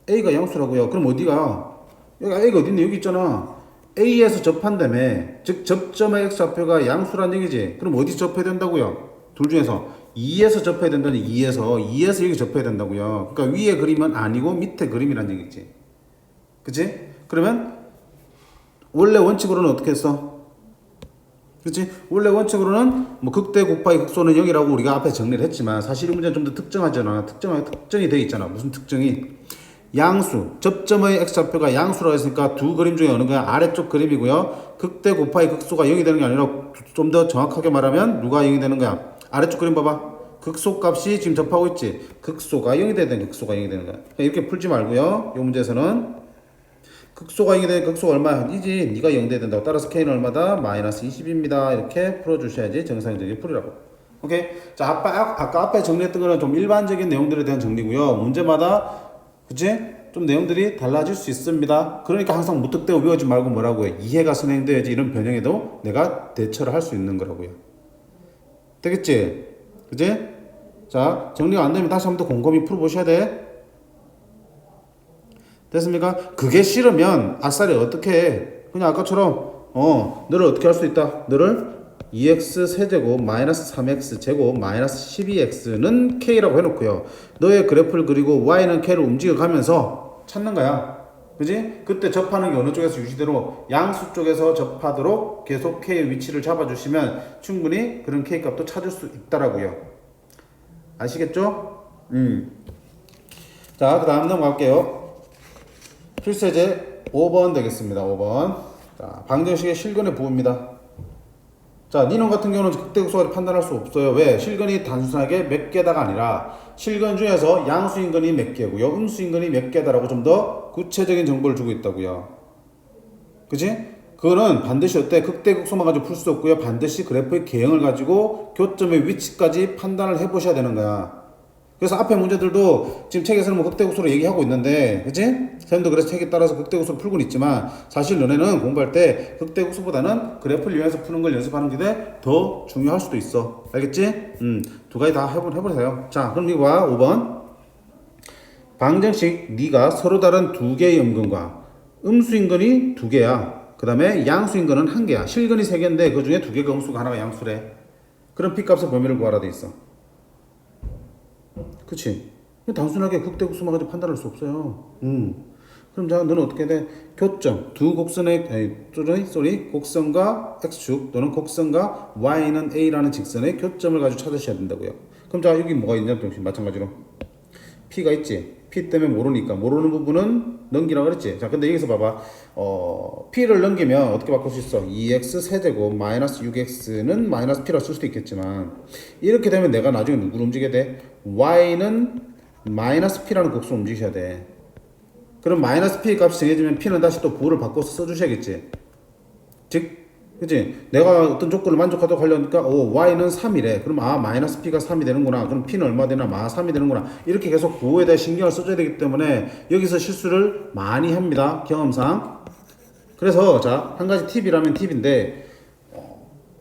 a가 양수라고요. 그럼 어디가? 여기 a가 어딨네? 여기 있잖아. a에서 접한다며. 즉 접점의 x좌표가 양수란 얘기지. 그럼 어디 접해야 된다고요? 둘 중에서 2에서 접해야 된다니. 2에서 여기 접해야 된다고요. 그러니까 위에 그림은 아니고 밑에 그림이란 얘기지. 그치? 그러면 원래 원칙으로는 어떻게 했어? 그치? 원래 원칙으로는 뭐 극대 곱하기 극소는 0이라고 우리가 앞에 정리를 했지만 사실 이 문제는 좀 더 특정하잖아. 특정이 돼 있잖아. 무슨 특정이? 양수, 접점의 x좌표가 양수라고 했으니까 두 그림 중에 어느 거야? 아래쪽 그림이고요. 극대 곱하기 극소가 0이 되는 게 아니라 좀 더 정확하게 말하면 누가 0이 되는 거야? 아래쪽 그림 봐봐. 극소 값이 지금 접하고 있지. 극소가 0이 되야 되는 극소가 0이 되는 거야. 이렇게 풀지 말고요. 이 문제에서는 극소가 0이 되는 극소가 얼마이지? 네가 0 돼야 된다고. 따라서 k는 얼마다? 마이너스 20입니다. 이렇게 풀어주셔야지 정상적인 풀이라고. 오케이. 자, 아까 앞에 정리했던 거는 좀 일반적인 내용들에 대한 정리고요. 문제마다 그치? 좀 내용들이 달라질 수 있습니다. 그러니까 항상 무턱대고 외우지 말고 뭐라고 해? 이해가 선행돼야지 이런 변형에도 내가 대처를 할 수 있는 거라고요. 되겠지? 그치? 자, 정리가 안 되면 다시 한번 더 곰곰이 풀어보셔야 돼. 됐습니까? 그게 싫으면 아싸리 어떻게 해? 그냥 아까처럼 너를 어떻게 할 수 있다? 너를 2x 세제곱 마이너스 3x 제곱 마이너스 12x는 k라고 해놓고요. 너의 그래프를 그리고 y는 k를 움직여가면서 찾는 거야. 그지? 그때 접하는 게 어느 쪽에서 유지대로 양수 쪽에서 접하도록 계속 k의 위치를 잡아주시면 충분히 그런 k 값도 찾을 수 있다라고요. 아시겠죠? 자, 그 다음 넘어갈게요. 필수예제 5번 되겠습니다. 5번. 자, 방정식의 실근의 부호입니다. 자, 니놈 같은 경우는 극대극소를 판단할 수 없어요. 왜? 실근이 단순하게 몇 개다가 아니라 실근 중에서 양수인근이 몇 개고요. 음수인근이 몇 개다라고 좀 더 구체적인 정보를 주고 있다고요. 그치? 그거는 반드시 어때? 극대극소만 가지고 풀 수 없고요. 반드시 그래프의 개형을 가지고 교점의 위치까지 판단을 해보셔야 되는 거야. 그래서 앞에 문제들도 지금 책에서는 뭐 극대극소로 얘기하고 있는데, 그치? 선생님도 그래서 책에 따라서 극대극소를 풀고는 있지만, 사실 너네는 공부할 때 극대극소보다는 그래프를 이용해서 푸는 걸 연습하는 게 더 중요할 수도 있어. 알겠지? 두 가지 다 해보세요. 자, 그럼 이거 봐. 5번. 방정식, 네가 서로 다른 두 개의 음근과 음수인근이 두 개야. 그 다음에 양수인근은 한 개야. 실근이 세 개인데 그 중에 두 개가 음수가 하나가 양수래. 그럼 P값의 범위를 구하라 돼 있어. 그치? 단순하게 극대극소만 가지고 판단할 수 없어요. 그럼 자, 너는 어떻게 돼? 교점, 두 곡선의, 곡선과 x축 또는 곡선과 y는 a라는 직선의 교점을 가지고 찾으셔야 된다고요. 그럼 자, 여기 뭐가 있냐? 마찬가지로. P가 있지? P 때문에 모르니까. 모르는 부분은 넘기라고 그랬지? 자, 근데 여기서 봐봐. P를 넘기면 어떻게 바꿀 수 있어? 2x 세제곱 마이너스 6x는 마이너스 P라고 쓸 수도 있겠지만, 이렇게 되면 내가 나중에 누구를 움직여야 돼? y는 마이너스 P라는 곡선을 움직이셔야 돼. 그럼 마이너스 P 값이 정해지면 P는 다시 또 부호를 바꿔서 써주셔야겠지? 즉, 그치? 내가 어떤 조건을 만족하도록 하려니까, Y는 3이래. 그럼, 마이너스 P가 3이 되는구나. 그럼 P는 얼마 되나? 3이 되는구나. 이렇게 계속 부호에 대해 신경을 써줘야 되기 때문에, 여기서 실수를 많이 합니다. 경험상. 그래서, 자, 한 가지 팁이라면 팁인데,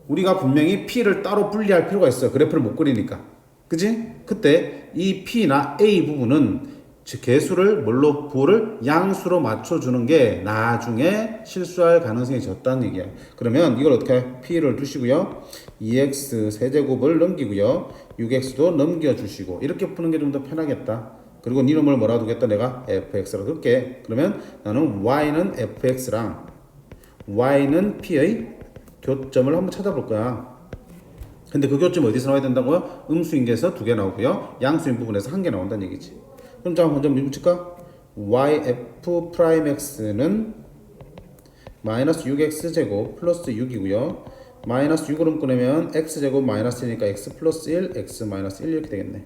우리가 분명히 P를 따로 분리할 필요가 있어요. 그래프를 못 그리니까. 그치? 그때, 이 P나 A 부분은 즉 개수를 뭘로 부호를 양수로 맞춰주는 게 나중에 실수할 가능성이 적다는 얘기야. 그러면 이걸 어떻게 해? P를 두시고요. 2x 세제곱을 넘기고요. 6x도 넘겨주시고 이렇게 푸는 게 좀 더 편하겠다. 그리고 니 놈을 뭐라 두겠다? 내가 fx라고 둘게. 그러면 나는 y는 fx랑 y는 p의 교점을 한번 찾아볼 거야. 근데 그 교점 어디서 나와야 된다고요? 음수인계에서 2개 나오고요. 양수인 부분에서 1개 나온다는 얘기지. 그럼 자, 먼저 밀붙일까? yf'(x는) 마이너스 6x제곱 플러스 6이고요. 마이너스 6으로 꺼내면 x제곱 마이너스 1이니까 x 플러스 1, x 마이너스 1 이렇게 되겠네.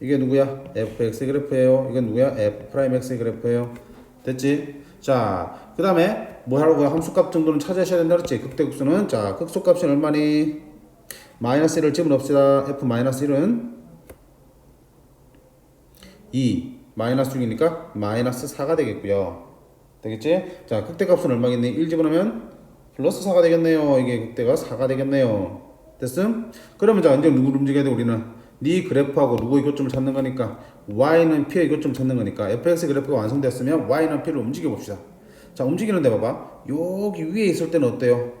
이게 누구야? fx의 그래프예요. 이건 누구야? f'x의 그래프예요. 됐지? 자, 그 다음에 뭐 하라고? 함수값 정도는 찾아셔야 된다 그랬지? 극대급수는 자, 극소값이 얼마니? 마이너스 1을 집어넣읍시다. f-1은 2 마이너스 6이니까 마이너스 4가 되겠고요. 되겠지? 자, 극대값은 얼마겠니? 1 집어넣으면 플러스 4가 되겠네요. 이게 극대가 4가 되겠네요. 됐음? 그러면 자, 이제 누구를 움직여야 돼? 우리는 네 그래프하고 누구의 교점을 찾는 거니까 y는 p의 교점을 찾는 거니까 fx 그래프가 완성됐으면 y는 p를 움직여 봅시다. 자, 움직이는데 봐봐. 여기 위에 있을 때는 어때요?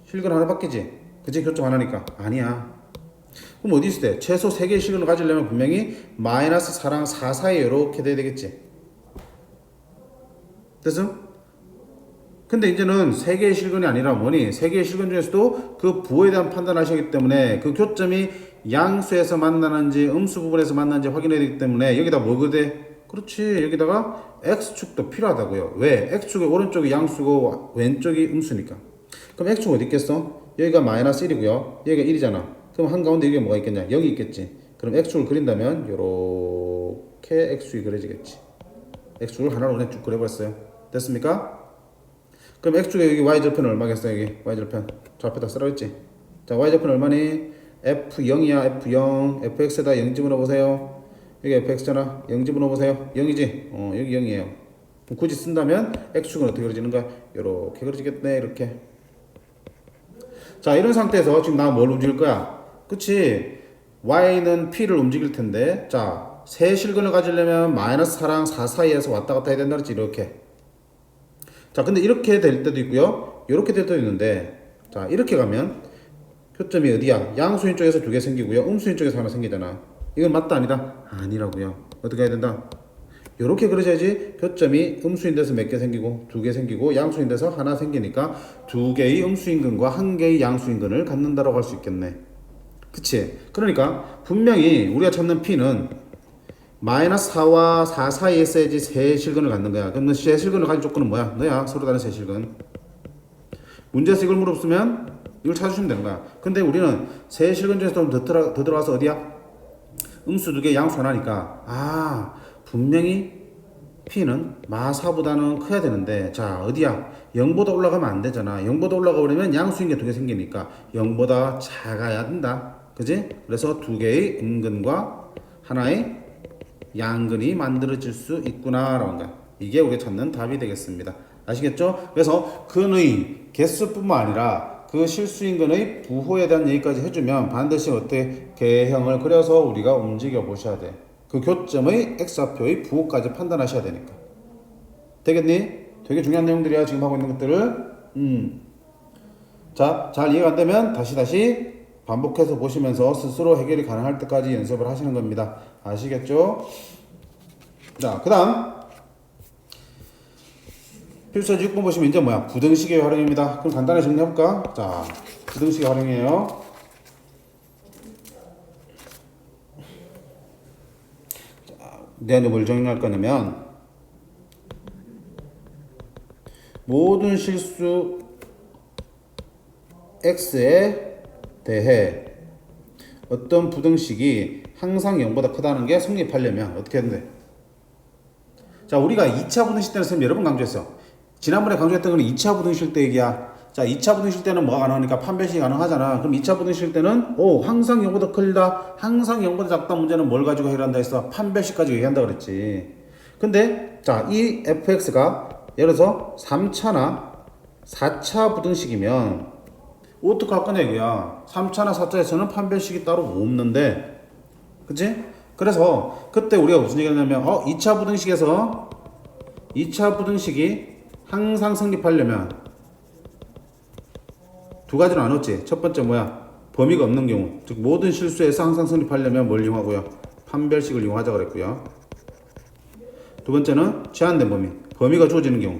실근 하나 바뀌지? 그치? 교점 하나니까. 아니야. 그럼 어디 있을 때? 최소 3개의 실근을 가지려면 분명히 마이너스 4랑 4 사이에 이렇게 돼야 되겠지? 됐음? 근데 이제는 3개의 실근이 아니라 뭐니? 3개의 실근 중에서도 그 부호에 대한 판단을 하시기 때문에 그 교점이 양수에서 만나는지 음수 부분에서 만나는지 확인해야 되기 때문에 여기다 뭐가 돼? 그렇지, 여기다가 x축도 필요하다고요. 왜? x축의 오른쪽이 양수고 왼쪽이 음수니까. 그럼 x축 어디 있겠어? 여기가 마이너스 1이고요 여기가 1이잖아. 그럼 한가운데 여기가 뭐가 있겠냐? 여기 있겠지. 그럼 x축을 그린다면 요렇게 x축이 그려지겠지. x축을 하나로 그냥 쭉 그려버렸어요. 됐습니까? 그럼 x축에 여기 y절편은 얼마겠어? 여기 y절편 좌표다 쓰라고 했지. 자, y절편 얼마니? f0이야. f0 fx에다 0 집어넣어보세요. 여기 fx잖아. 0 집어넣어보세요. 0이지? 여기 0이에요. 그럼 굳이 쓴다면 x축은 어떻게 그려지는가? 이렇게 그려지겠네. 이렇게. 자, 이런 상태에서 지금 나 뭘 움직일 거야? 그치? y는 p를 움직일 텐데 자, 세 실근을 가지려면 마이너스 4랑 4 사이에서 왔다 갔다 해야 된다 그랬지? 이렇게. 자, 근데 이렇게 될 때도 있고요 이렇게 될 때도 있는데 자, 이렇게 가면 교점이 어디야? 양수인 쪽에서 2개 생기고요 음수인 쪽에서 하나 생기잖아. 이건 맞다 아니다? 아니라고요. 어떻게 해야 된다? 이렇게 그려져야지 교점이 음수인 데서 몇 개 생기고 2개 생기고 양수인 데서 하나 생기니까 2개의 음수인근과 1개의 양수인근을 갖는다라고 할 수 있겠네. 그치? 그러니까 분명히 우리가 찾는 P는 마이너스 4와 4 사이에 있어야지 세 실근을 갖는 거야. 그럼 너 세 실근을 가진 조건은 뭐야? 너야. 서로 다른 세 실근. 문제에서 이걸 물어보면 이걸 찾으시면 되는 거야. 근데 우리는 세 실근 중에서 좀 더 들어가서 어디야? 음수 2개 양수 하나니까 분명히 P는 마사보다는 커야 되는데 자, 어디야? 0보다 올라가면 안 되잖아. 0보다 올라가 버리면 양수인 게 2개 생기니까 0보다 작아야 된다. 그지? 그래서 2개의 음근과 하나의 양근이 만들어질 수 있구나라는 거. 이게 우리가 찾는 답이 되겠습니다. 아시겠죠? 그래서 근의 개수뿐만 아니라 그 실수인근의 부호에 대한 얘기까지 해주면 반드시 어떻게 개형을 그려서 우리가 움직여 보셔야 돼. 그 교점의 x좌표의 부호까지 판단하셔야 되니까. 되겠니? 되게 중요한 내용들이야 지금 하고 있는 것들을. 자, 잘 이해가 안 되면 다시 반복해서 보시면서 스스로 해결이 가능할 때까지 연습을 하시는 겁니다. 아시겠죠? 자, 그 다음 필수지 6번 보시면 이제 뭐야? 부등식의 활용입니다. 그럼 간단히 정리해볼까? 자, 부등식의 활용이에요. 내가 뭘 정리할 거냐면 모든 실수 x에 대해 어떤 부등식이 항상 0보다 크다는 게 성립하려면 어떻게 해야 돼? 자, 우리가 2차 부등식 때는 선생님 여러 번 강조했어. 지난번에 강조했던 건 2차 부등식 때 얘기야. 자, 2차 부등식 때는 뭐가 가능하니까 판별식이 가능하잖아. 그럼 2차 부등식 때는 항상 0보다 크다, 항상 0보다 작다 문제는 뭘 가지고 해결한다 했어? 판별식 가지고 얘기한다 그랬지. 근데 자, 이 fx가 예를 들어서 3차나 4차 부등식이면 어떻게 할 거냐 이거야. 3차나 4차에서는 판별식이 따로 없는데, 그치? 그래서 그때 우리가 무슨 얘기를 하냐면 2차 부등식에서 2차 부등식이 항상 성립하려면 두 가지로 나눴지. 첫 번째 뭐야? 범위가 없는 경우, 즉 모든 실수에서 항상 성립하려면 뭘 이용하고요? 판별식을 이용하자 그랬고요. 두 번째는 제한된 범위, 범위가 주어지는 경우.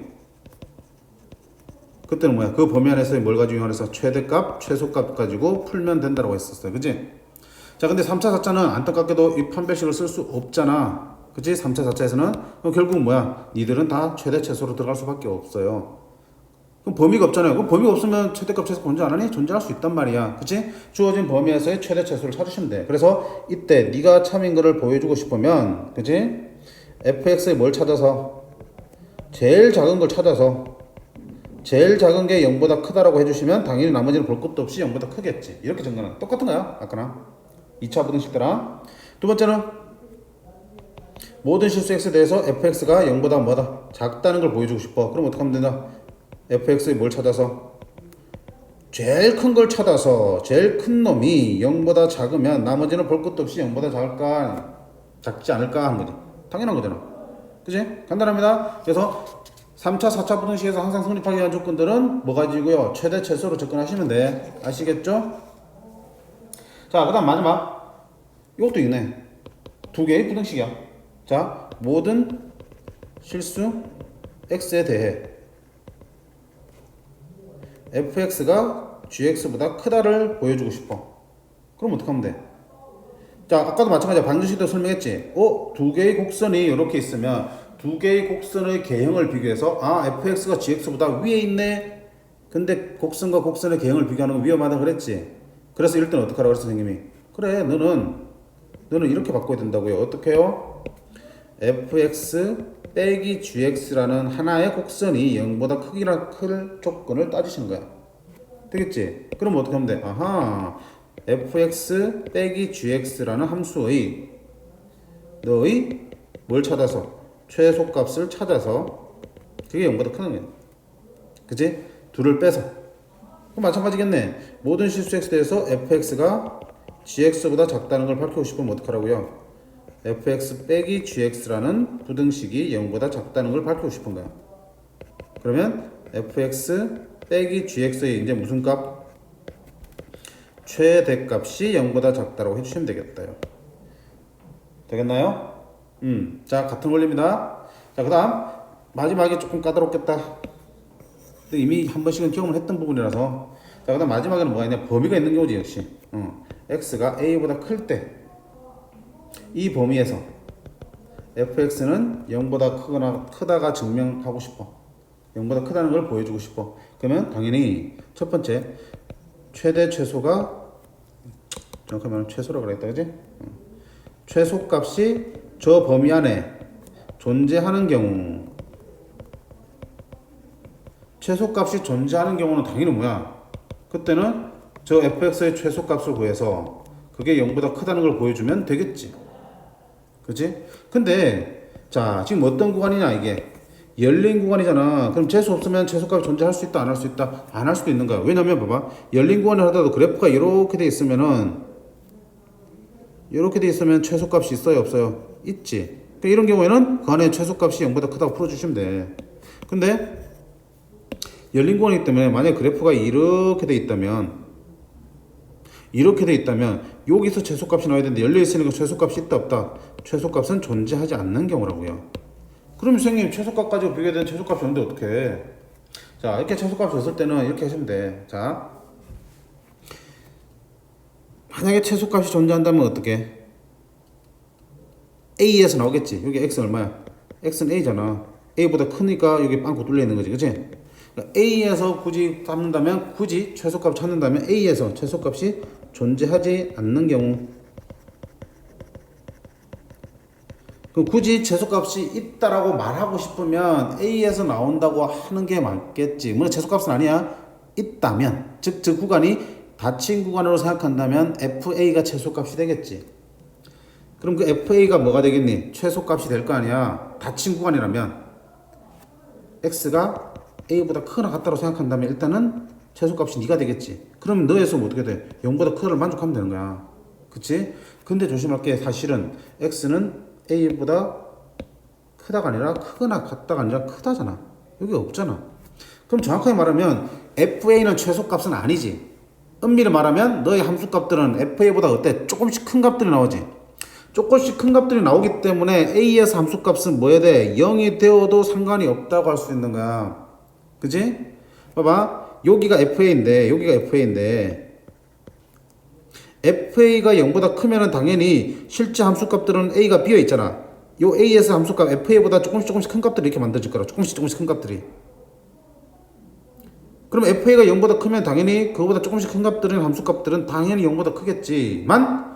그때는 뭐야? 그 범위 안에서 뭘 가지고 이용해서 최대값, 최소값 가지고 풀면 된다고 했었어요. 그지? 자, 근데 3차, 4차는 안타깝게도 이 판별식을 쓸 수 없잖아. 그치? 3차, 4차에서는. 그럼 결국은 뭐야? 니들은 다 최대, 최소로 들어갈 수밖에 없어요. 그럼 범위가 없잖아요. 그럼 범위가 없으면 최대값, 최소 존재 안 하니? 존재할 수 있단 말이야. 그치? 주어진 범위에서의 최대, 최소를 찾으시면 돼. 그래서 이때 네가 참인 거를 보여주고 싶으면, 그치? fx에 뭘 찾아서? 제일 작은 걸 찾아서 제일 작은 게 0보다 크다라고 해주시면 당연히 나머지는 볼 것도 없이 0보다 크겠지. 이렇게 정거는 똑같은 거야. 아까나 2차 부등식 때랑. 두 번째는 모든 실수 x에 대해서 fx가 0보다 뭐다? 작다는 걸 보여주고 싶어. 그럼 어떻게 하면 된다? fx에 뭘 찾아서? 제일 큰 걸 찾아서 제일 큰 놈이 0보다 작으면 나머지는 볼 것도 없이 0보다 작을까? 작지 않을까 하는 거지. 당연한 거잖아. 그지? 간단합니다. 그래서 3차, 4차 부등식에서 항상 성립하기 위한 조건들은 뭐 가지고요? 최대, 최소로 접근하시면 돼. 아시겠죠? 자, 그 다음 마지막. 이것도 있네. 두 개의 부등식이야. 자, 모든 실수 x에 대해 fx가 gx보다 크다를 보여주고 싶어. 그럼 어떻게 하면 돼? 자, 아까도 마찬가지야. 방정식도 설명했지. 두 개의 곡선이 이렇게 있으면 두 개의 곡선의 개형을 비교해서 fx가 gx보다 위에 있네. 근데 곡선과 곡선의 개형을 비교하는 건 위험하다 그랬지. 그래서 이럴 때는 어떻게 하라고 그랬어 선생님이? 그래, 너는 이렇게 바꿔야 된다고요. 어떻게 해요? fx 빼기 gx라는 하나의 곡선이 0보다 크기나 클 조건을 따지시는 거야. 되겠지? 그럼 어떻게 하면 돼? fx 빼기 gx라는 함수의 너의 뭘 찾아서? 최소값을 찾아서 그게 0보다 크는 거야. 그치? 둘을 빼서. 그럼 마찬가지겠네. 모든 실수 x에 대해서 fx가 gx보다 작다는 걸 밝히고 싶으면 어떡하라고요? fx 빼기 gx라는 부등식이 0보다 작다는 걸 밝히고 싶은 거야. 그러면 fx 빼기 gx의 이제 무슨 값? 최대값이 0보다 작다라고 해주시면 되겠다요. 되겠나요? 자, 같은 원리입니다. 자, 그 다음 마지막에 조금 까다롭겠다. 이미 한 번씩은 경험을 했던 부분이라서. 자, 그 다음 마지막에는 뭐가 있냐? 범위가 있는 경우지 역시. x가 a보다 클 때 이 범위에서 fx는 0보다 크다가 증명하고 싶어. 0보다 크다는 걸 보여주고 싶어. 그러면 당연히 첫 번째 최대 최소가 정확히 말하면 최소라고 그랬다 그지? 최소값이 저 범위 안에 존재하는 경우, 최소값이 존재하는 경우는 당연히 뭐야? 그때는 저 fx의 최소값을 구해서 그게 0보다 크다는 걸 보여주면 되겠지. 그치? 근데 자, 지금 어떤 구간이냐 이게 열린 구간이잖아. 그럼 재수 없으면 최소값이 존재할 수 있다, 안 할 수 있다? 안 할 수도 있는 거야. 왜냐면 봐봐, 열린 구간을 하더라도 그래프가 이렇게 돼 있으면은 이렇게 돼 있으면 최소값이 있어요, 없어요? 있지. 그러니까 이런 경우에는 그 안에 최소값이 0보다 크다고 풀어주시면 돼. 근데 열린 구간이기 때문에 만약에 그래프가 이렇게 돼 있다면 여기서 최소값이 나와야 되는데 열려 있으니까 최소값이 있다 없다? 최소값은 존재하지 않는 경우라고요. 그럼 선생님 최소값 가지고 비교되는 최소값이 없는데 어떻게 해? 자, 이렇게 최소값이 없을 때는 이렇게 하시면 돼. 자, 만약에 최소값이 존재한다면 어떻게? A에서 나오겠지. 여기 X는 얼마야? X는 A잖아. A보다 크니까 여기 빵꾸 뚫려 있는 거지, 그치? 그러니까 A에서 굳이 잡는다면, 굳이 최소값 찾는다면 A에서 최소값이 존재하지 않는 경우, 그럼 굳이 최소값이 있다라고 말하고 싶으면 A에서 나온다고 하는 게 맞겠지. 물론 최소값은 아니야. 있다면, 즉 구간이 닫힌 구간으로 생각한다면 FA가 최소값이 되겠지. 그럼 그 FA가 뭐가 되겠니? 최소값이 될 거 아니야. 닫힌 구간이라면 X가 A보다 크거나 같다고 생각한다면 일단은 최소값이 네가 되겠지. 그러면 너에서 어떻게 돼? 0보다 크다를 만족하면 되는 거야. 그치? 근데 조심할 게 사실은 X는 A보다 크다가 아니라 크거나 같다가 아니라 크다잖아. 여기 없잖아. 그럼 정확하게 말하면 FA는 최소값은 아니지. 엄밀히 말하면 너의 함수값들은 FA보다 어때? 조금씩 큰 값들이 나오지. 조금씩 큰 값들이 나오기 때문에 A에서 함수값은 뭐 해야 돼? 0이 되어도 상관이 없다고 할 수 있는 거야. 그지? 봐봐. 여기가 FA인데 FA가 0보다 크면은 당연히 실제 함수값들은 A가 비어 있잖아. 요 A에서 함수값 FA보다 조금씩 큰 값들이 이렇게 만들어질 거라. 조금씩 큰 값들이. 그럼 FA가 0보다 크면 당연히 그거보다 조금씩 큰 값들은 함수값들은 당연히 0보다 크겠지만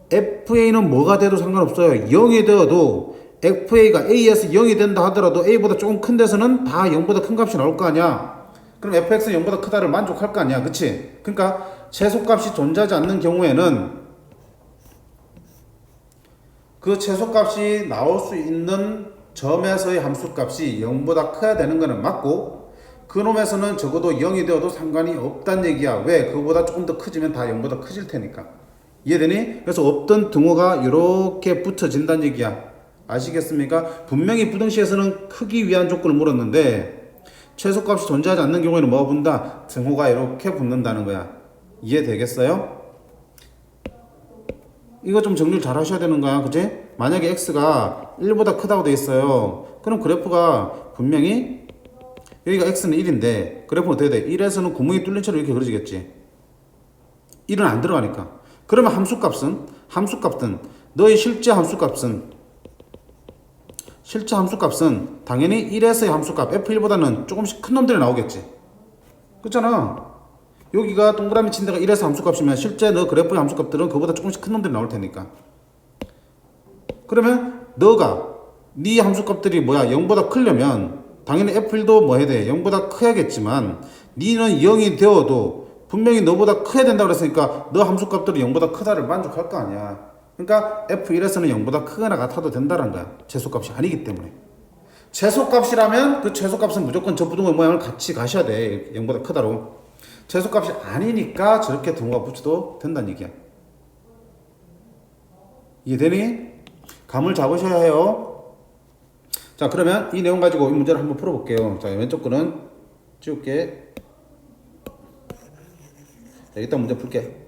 FA는 뭐가 돼도 상관없어요. 0이 되어도 FA가 A에서 0이 된다 하더라도 A보다 조금 큰 데서는 다 0보다 큰 값이 나올 거 아니야. 그럼 fx는 0보다 크다를 만족할 거 아니야. 그치? 그러니까 최소값이 존재하지 않는 경우에는 그 최소값이 나올 수 있는 점에서의 함수값이 0보다 커야 되는 거는 맞고 그놈에서는 적어도 0이 되어도 상관이 없다는 얘기야. 왜? 그거보다 조금 더 커지면 다 0보다 커질 테니까. 이해되니? 그래서 없던 등호가 이렇게 붙여진다는 얘기야. 아시겠습니까? 분명히 부등식에서는 크기 위한 조건을 물었는데 최소값이 존재하지 않는 경우에는 뭐가 붙는다? 등호가 이렇게 붙는다는 거야. 이해되겠어요? 이거 좀 정리를 잘 하셔야 되는 거야. 그치? 만약에 x가 1보다 크다고 돼 있어요. 그럼 그래프가 분명히 여기가 x는 1인데 그래프는 어떻게 돼? 1에서는 구멍이 뚫린 채로 이렇게 그려지겠지. 1은 안 들어가니까. 그러면 함수값은 너의 실제 함수값은 당연히 1에서의 함수값 f1보다는 조금씩 큰 놈들이 나오겠지. 그렇잖아. 여기가 동그라미 친 데가 1에서 함수값이면 실제 너 그래프의 함수값들은 그보다 조금씩 큰 놈들이 나올 테니까. 그러면 너가 네 함수값들이 뭐야 0보다 크려면 당연히 f1도 뭐 해야 돼? 0보다 커야겠지만 니는 0이 되어도 분명히 너보다 커야 된다고 그랬으니까 너 함수값들이 0보다 크다를 만족할 거 아니야. 그러니까 f1에서는 0보다 크거나 같아도 된다는 거야. 최소값이 아니기 때문에. 최소값이라면 그 최소값은 무조건 저 부등호의 모양을 같이 가셔야 돼. 0보다 크다로. 최소값이 아니니까 저렇게 등호가 붙여도 된다는 얘기야. 이해되니? 감을 잡으셔야 해요. 자, 그러면 이 내용 가지고 이 문제를 한번 풀어볼게요. 자, 왼쪽 거는 지울게. 자, 일단 문제 풀게.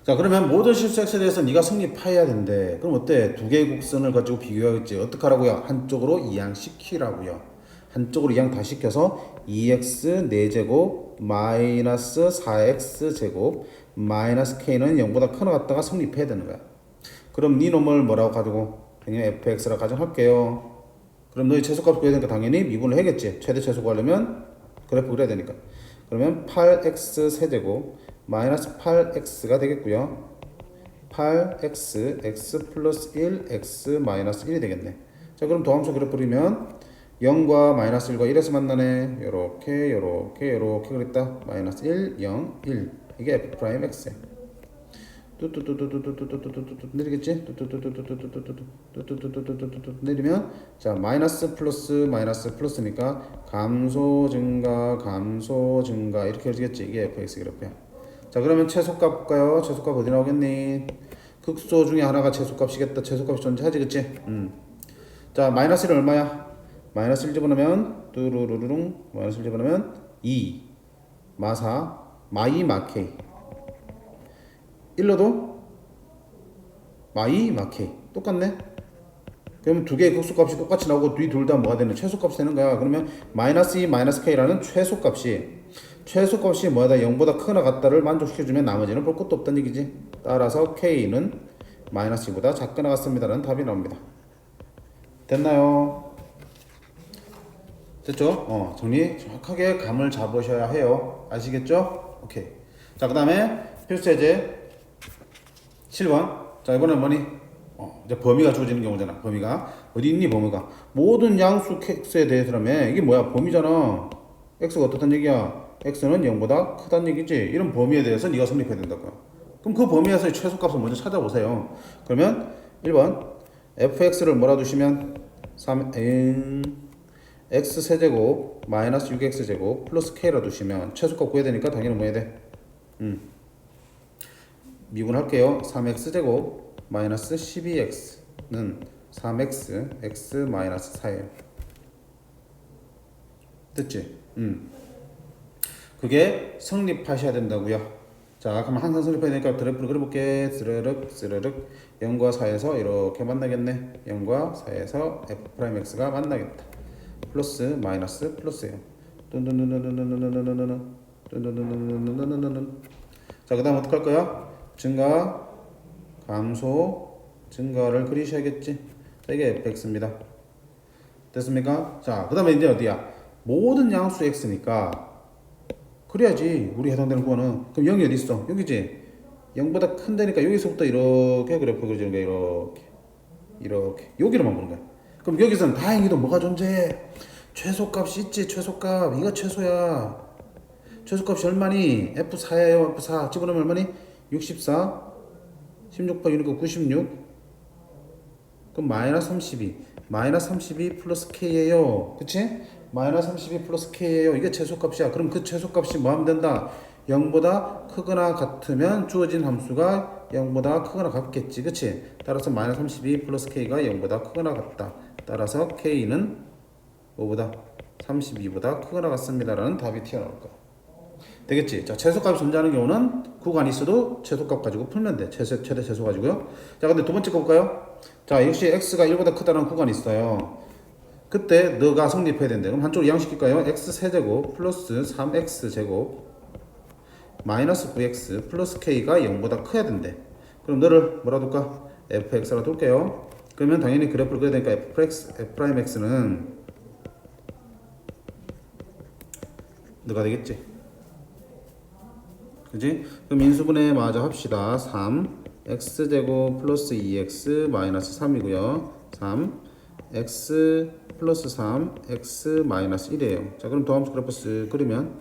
자, 그러면 모든 실수 x에 대해서 네가 성립해야 된대. 그럼 어때? 두 개의 곡선을 가지고 비교하겠지. 어떻게 하라고요? 한쪽으로 이항시키라고요. 한쪽으로 이항 다 시켜서 2x 4제곱 마이너스 4x 제곱 마이너스 k는 0보다 크나 같다가 성립해야 되는 거야. 그럼 네 놈을 뭐라고 가지고 그냥 fx라 가정할게요. 그럼 너희 최소값 구해야 되니까 당연히 미분을 해야겠지. 최대 최소 구하려면 그래프 그려야 되니까. 그러면 8x 세제곱 마이너스 8x가 되겠고요. 8x x 플러스 1 x 마이너스 1이 되겠네. 자, 그럼 도함수 그래프 그리면 0과 마이너스 1과 1에서 만나네. 요렇게 그랬다. 마이너스 1 0 1 이게 f 프라임 x야. 뚜뚜뚜뚜뚜뚜뚜뚜뚜뚜 내리겠지? 뚜뚜뚜뚜뚜뚜뚜뚜뚜뚜뚜뚜뚜 내리면 자 마이너스 플러스니까 감소 증가 이렇게 해지겠지. 이게 fx 그래프야. 자, 그러면 최소값 볼까요? 최소값 어디 나오겠니? 극소 중에 하나가 최소값이겠다. 최소값이 존재하지, 그치? 자, 마이너스 1은 얼마야? 마이너스 1 집어넣으면 뚜루루루룽 마이너스 1 집어넣으면 2 마사 마이 마케이 1로도 마이 마케이 똑같네. 그러면 두 개의 극소값이 똑같이 나오고 둘 다 뭐가 되는 최소값이 되는 거야. 그러면 마이너스 2 마이너스 k라는 최소값이 뭐다 0보다 크거나 같다를 만족시켜주면 나머지는 볼 것도 없다는 얘기지. 따라서 k는 마이너스 2보다 작거나 같습니다라는 답이 나옵니다. 됐나요? 됐죠? 정리 정확하게 감을 잡으셔야 해요. 아시겠죠? 오케이. 자, 그 다음에 필수예제 7번. 자, 이번엔 뭐니? 이제 범위가 주어지는 경우잖아. 범위가 어디 있니? 범위가 모든 양수 x에 대해서라면 이게 뭐야? 범위잖아. x가 어떻단 얘기야? x는 0보다 크다는 얘기지. 이런 범위에 대해서 네가 성립해야 된다고요. 그럼 그 범위에서의 최소값을 먼저 찾아보세요. 그러면 1번 fx를 뭐라 두시면 x 세제곱 마이너스 6x 제곱 플러스 k라 두시면 최소값 구해야 되니까 당연히 뭐 해야 돼? 미분할게요. 3x 제곱 마이너스 12x는 3x x 마이너스 4예요. 됐지? 그게 성립하셔야 된다고요. 자, 그럼 항상 성립해야 되니까 그래프를 그려볼게. 스르륵 0과 4에서 이렇게 만나겠네. 0과 4에서 f'x가 만나겠다. 플러스 마이너스 플러스예요. 자, 그 다음 어떡할 거야? 증가, 감소, 증가를 그리셔야겠지. 자, 이게 fx입니다. 됐습니까? 자, 그 다음에 이제 어디야? 모든 양수 x니까 그래야지 우리 해당되는 거는. 그럼 0이 어디 있어? 여기지. 0보다 큰 데니까 여기서부터 이렇게 그래프 그려지는 거야. 이렇게 여기로만 보는 거야. 그럼 여기서는 다행히도 뭐가 존재해? 최소값이 있지. 최소값. 이거 최소야. 최소값이 얼마니? F4예요. F4 집어넣으면 얼마니? 64 16 6이니까 96. 그럼 마이너스 32. 마이너스 32 플러스 K예요. 그치? 마이너스 32 플러스 K예요. 이게 최소값이야. 그럼 그 최소값이 뭐 하면 된다? 0보다 크거나 같으면 주어진 함수가 0보다 크거나 같겠지. 그치? 따라서 마이너스 32 플러스 K가 0보다 크거나 같다. 따라서 K는 5보다 32보다 크거나 같습니다. 라는 답이 튀어나올 거야. 되겠지? 자, 최소값이 존재하는 경우는 구간이 있어도 최소값 가지고 풀면 돼. 최대 최소 가지고요. 자, 근데 두 번째 거 볼까요? 자, 역시 x가 1보다 크다는 구간이 있어요. 그때 너가 성립해야 된대. 그럼 한쪽으로 이항시킬까요? x 세제곱 플러스 3x 제곱 마이너스 9x 플러스 k가 0보다 커야 된대. 그럼 너를 뭐라 둘까? fx라 둘게요. 그러면 당연히 그래프를 그려야 되니까 f'x는 너가 되겠지. 그지? 그럼 인수분해 마저 합시다. 3 x제곱 플러스 2x 마이너스 3이고요. 3 x 플러스 3 x 마이너스 1이에요. 자, 그럼 도함수 그래프 쓱 그리면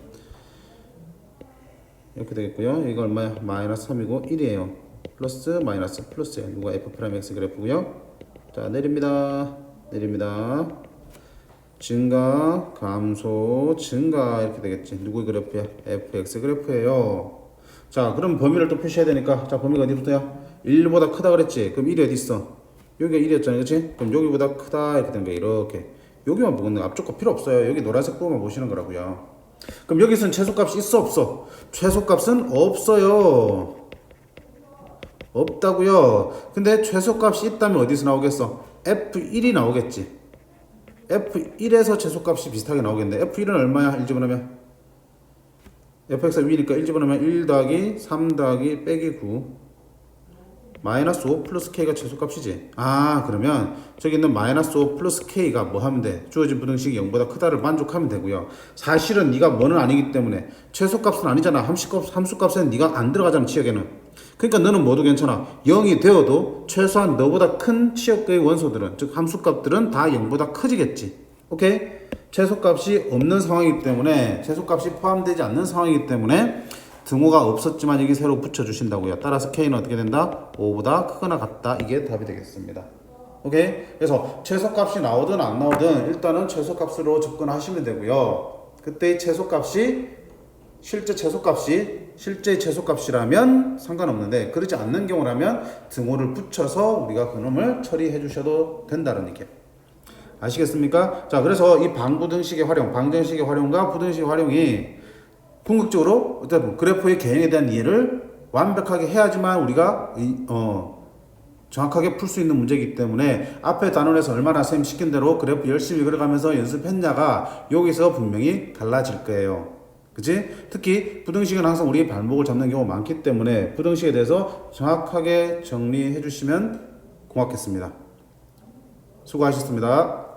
이렇게 되겠고요. 이거 얼마야? 마이너스 3이고 1이에요. 플러스 마이너스 플러스예요. 이거가 f'x 그래프고요. 자, 내립니다. 증가, 감소, 증가 이렇게 되겠지. 누구 그래프야? fx 그래프예요. 자, 그럼 범위를 또 표시해야 되니까. 자, 범위가 어디부터야? 1보다 크다 그랬지. 그럼 1이 어디 있어? 여기가 1이었잖아, 그렇지? 그럼 여기보다 크다 이렇게 된 거야. 이렇게 여기만 보는 앞쪽 거 필요 없어요. 여기 노란색 부분만 보시는 거라고요. 그럼 여기서는 최소값이 있어 없어? 최소값은 없어요. 없다고요. 근데 최소값이 있다면 어디서 나오겠어? F1이 나오겠지. F1에서 최소값이 비슷하게 나오겠는데 F1은 얼마야? 1 집어넣으면 fx가 위니까 1 집어넣으면 1 더하기 3 더하기 빼기 9 마이너스 5 플러스 k가 최소값이지. 아, 그러면 저기 있는 마이너스 5 플러스 k가 뭐 하면 돼? 주어진 부등식이 0보다 크다를 만족하면 되고요. 사실은 네가 뭐는 아니기 때문에 최소값은 아니잖아. 함수값에는 네가 안 들어가잖아, 치역에는. 그러니까 너는 뭐도 괜찮아. 0이 되어도 최소한 너보다 큰 치역의 원소들은, 즉 함수값들은 다 0보다 커지겠지. 오케이? 최소값이 없는 상황이기 때문에, 최소값이 포함되지 않는 상황이기 때문에 등호가 없었지만 여기 새로 붙여주신다고요. 따라서 K는 어떻게 된다? 5보다 크거나 같다. 이게 답이 되겠습니다. 오케이? 그래서 최소값이 나오든 안 나오든 일단은 최소값으로 접근하시면 되고요. 그때의 최소값이 실제 최소값이라면 상관없는데, 그렇지 않는 경우라면 등호를 붙여서 우리가 그놈을 처리해 주셔도 된다는 얘기예요. 아시겠습니까? 자, 그래서 이 방부등식의 활용, 방정식의 활용과 부등식의 활용이 궁극적으로 어떤 그래프의 개형에 대한 이해를 완벽하게 해야지만 우리가 정확하게 풀 수 있는 문제이기 때문에 앞에 단원에서 얼마나 선생님 시킨 대로 그래프 열심히 그려가면서 연습했냐가 여기서 분명히 달라질 거예요. 그치? 특히 부등식은 항상 우리의 발목을 잡는 경우가 많기 때문에 부등식에 대해서 정확하게 정리해 주시면 고맙겠습니다. 수고하셨습니다.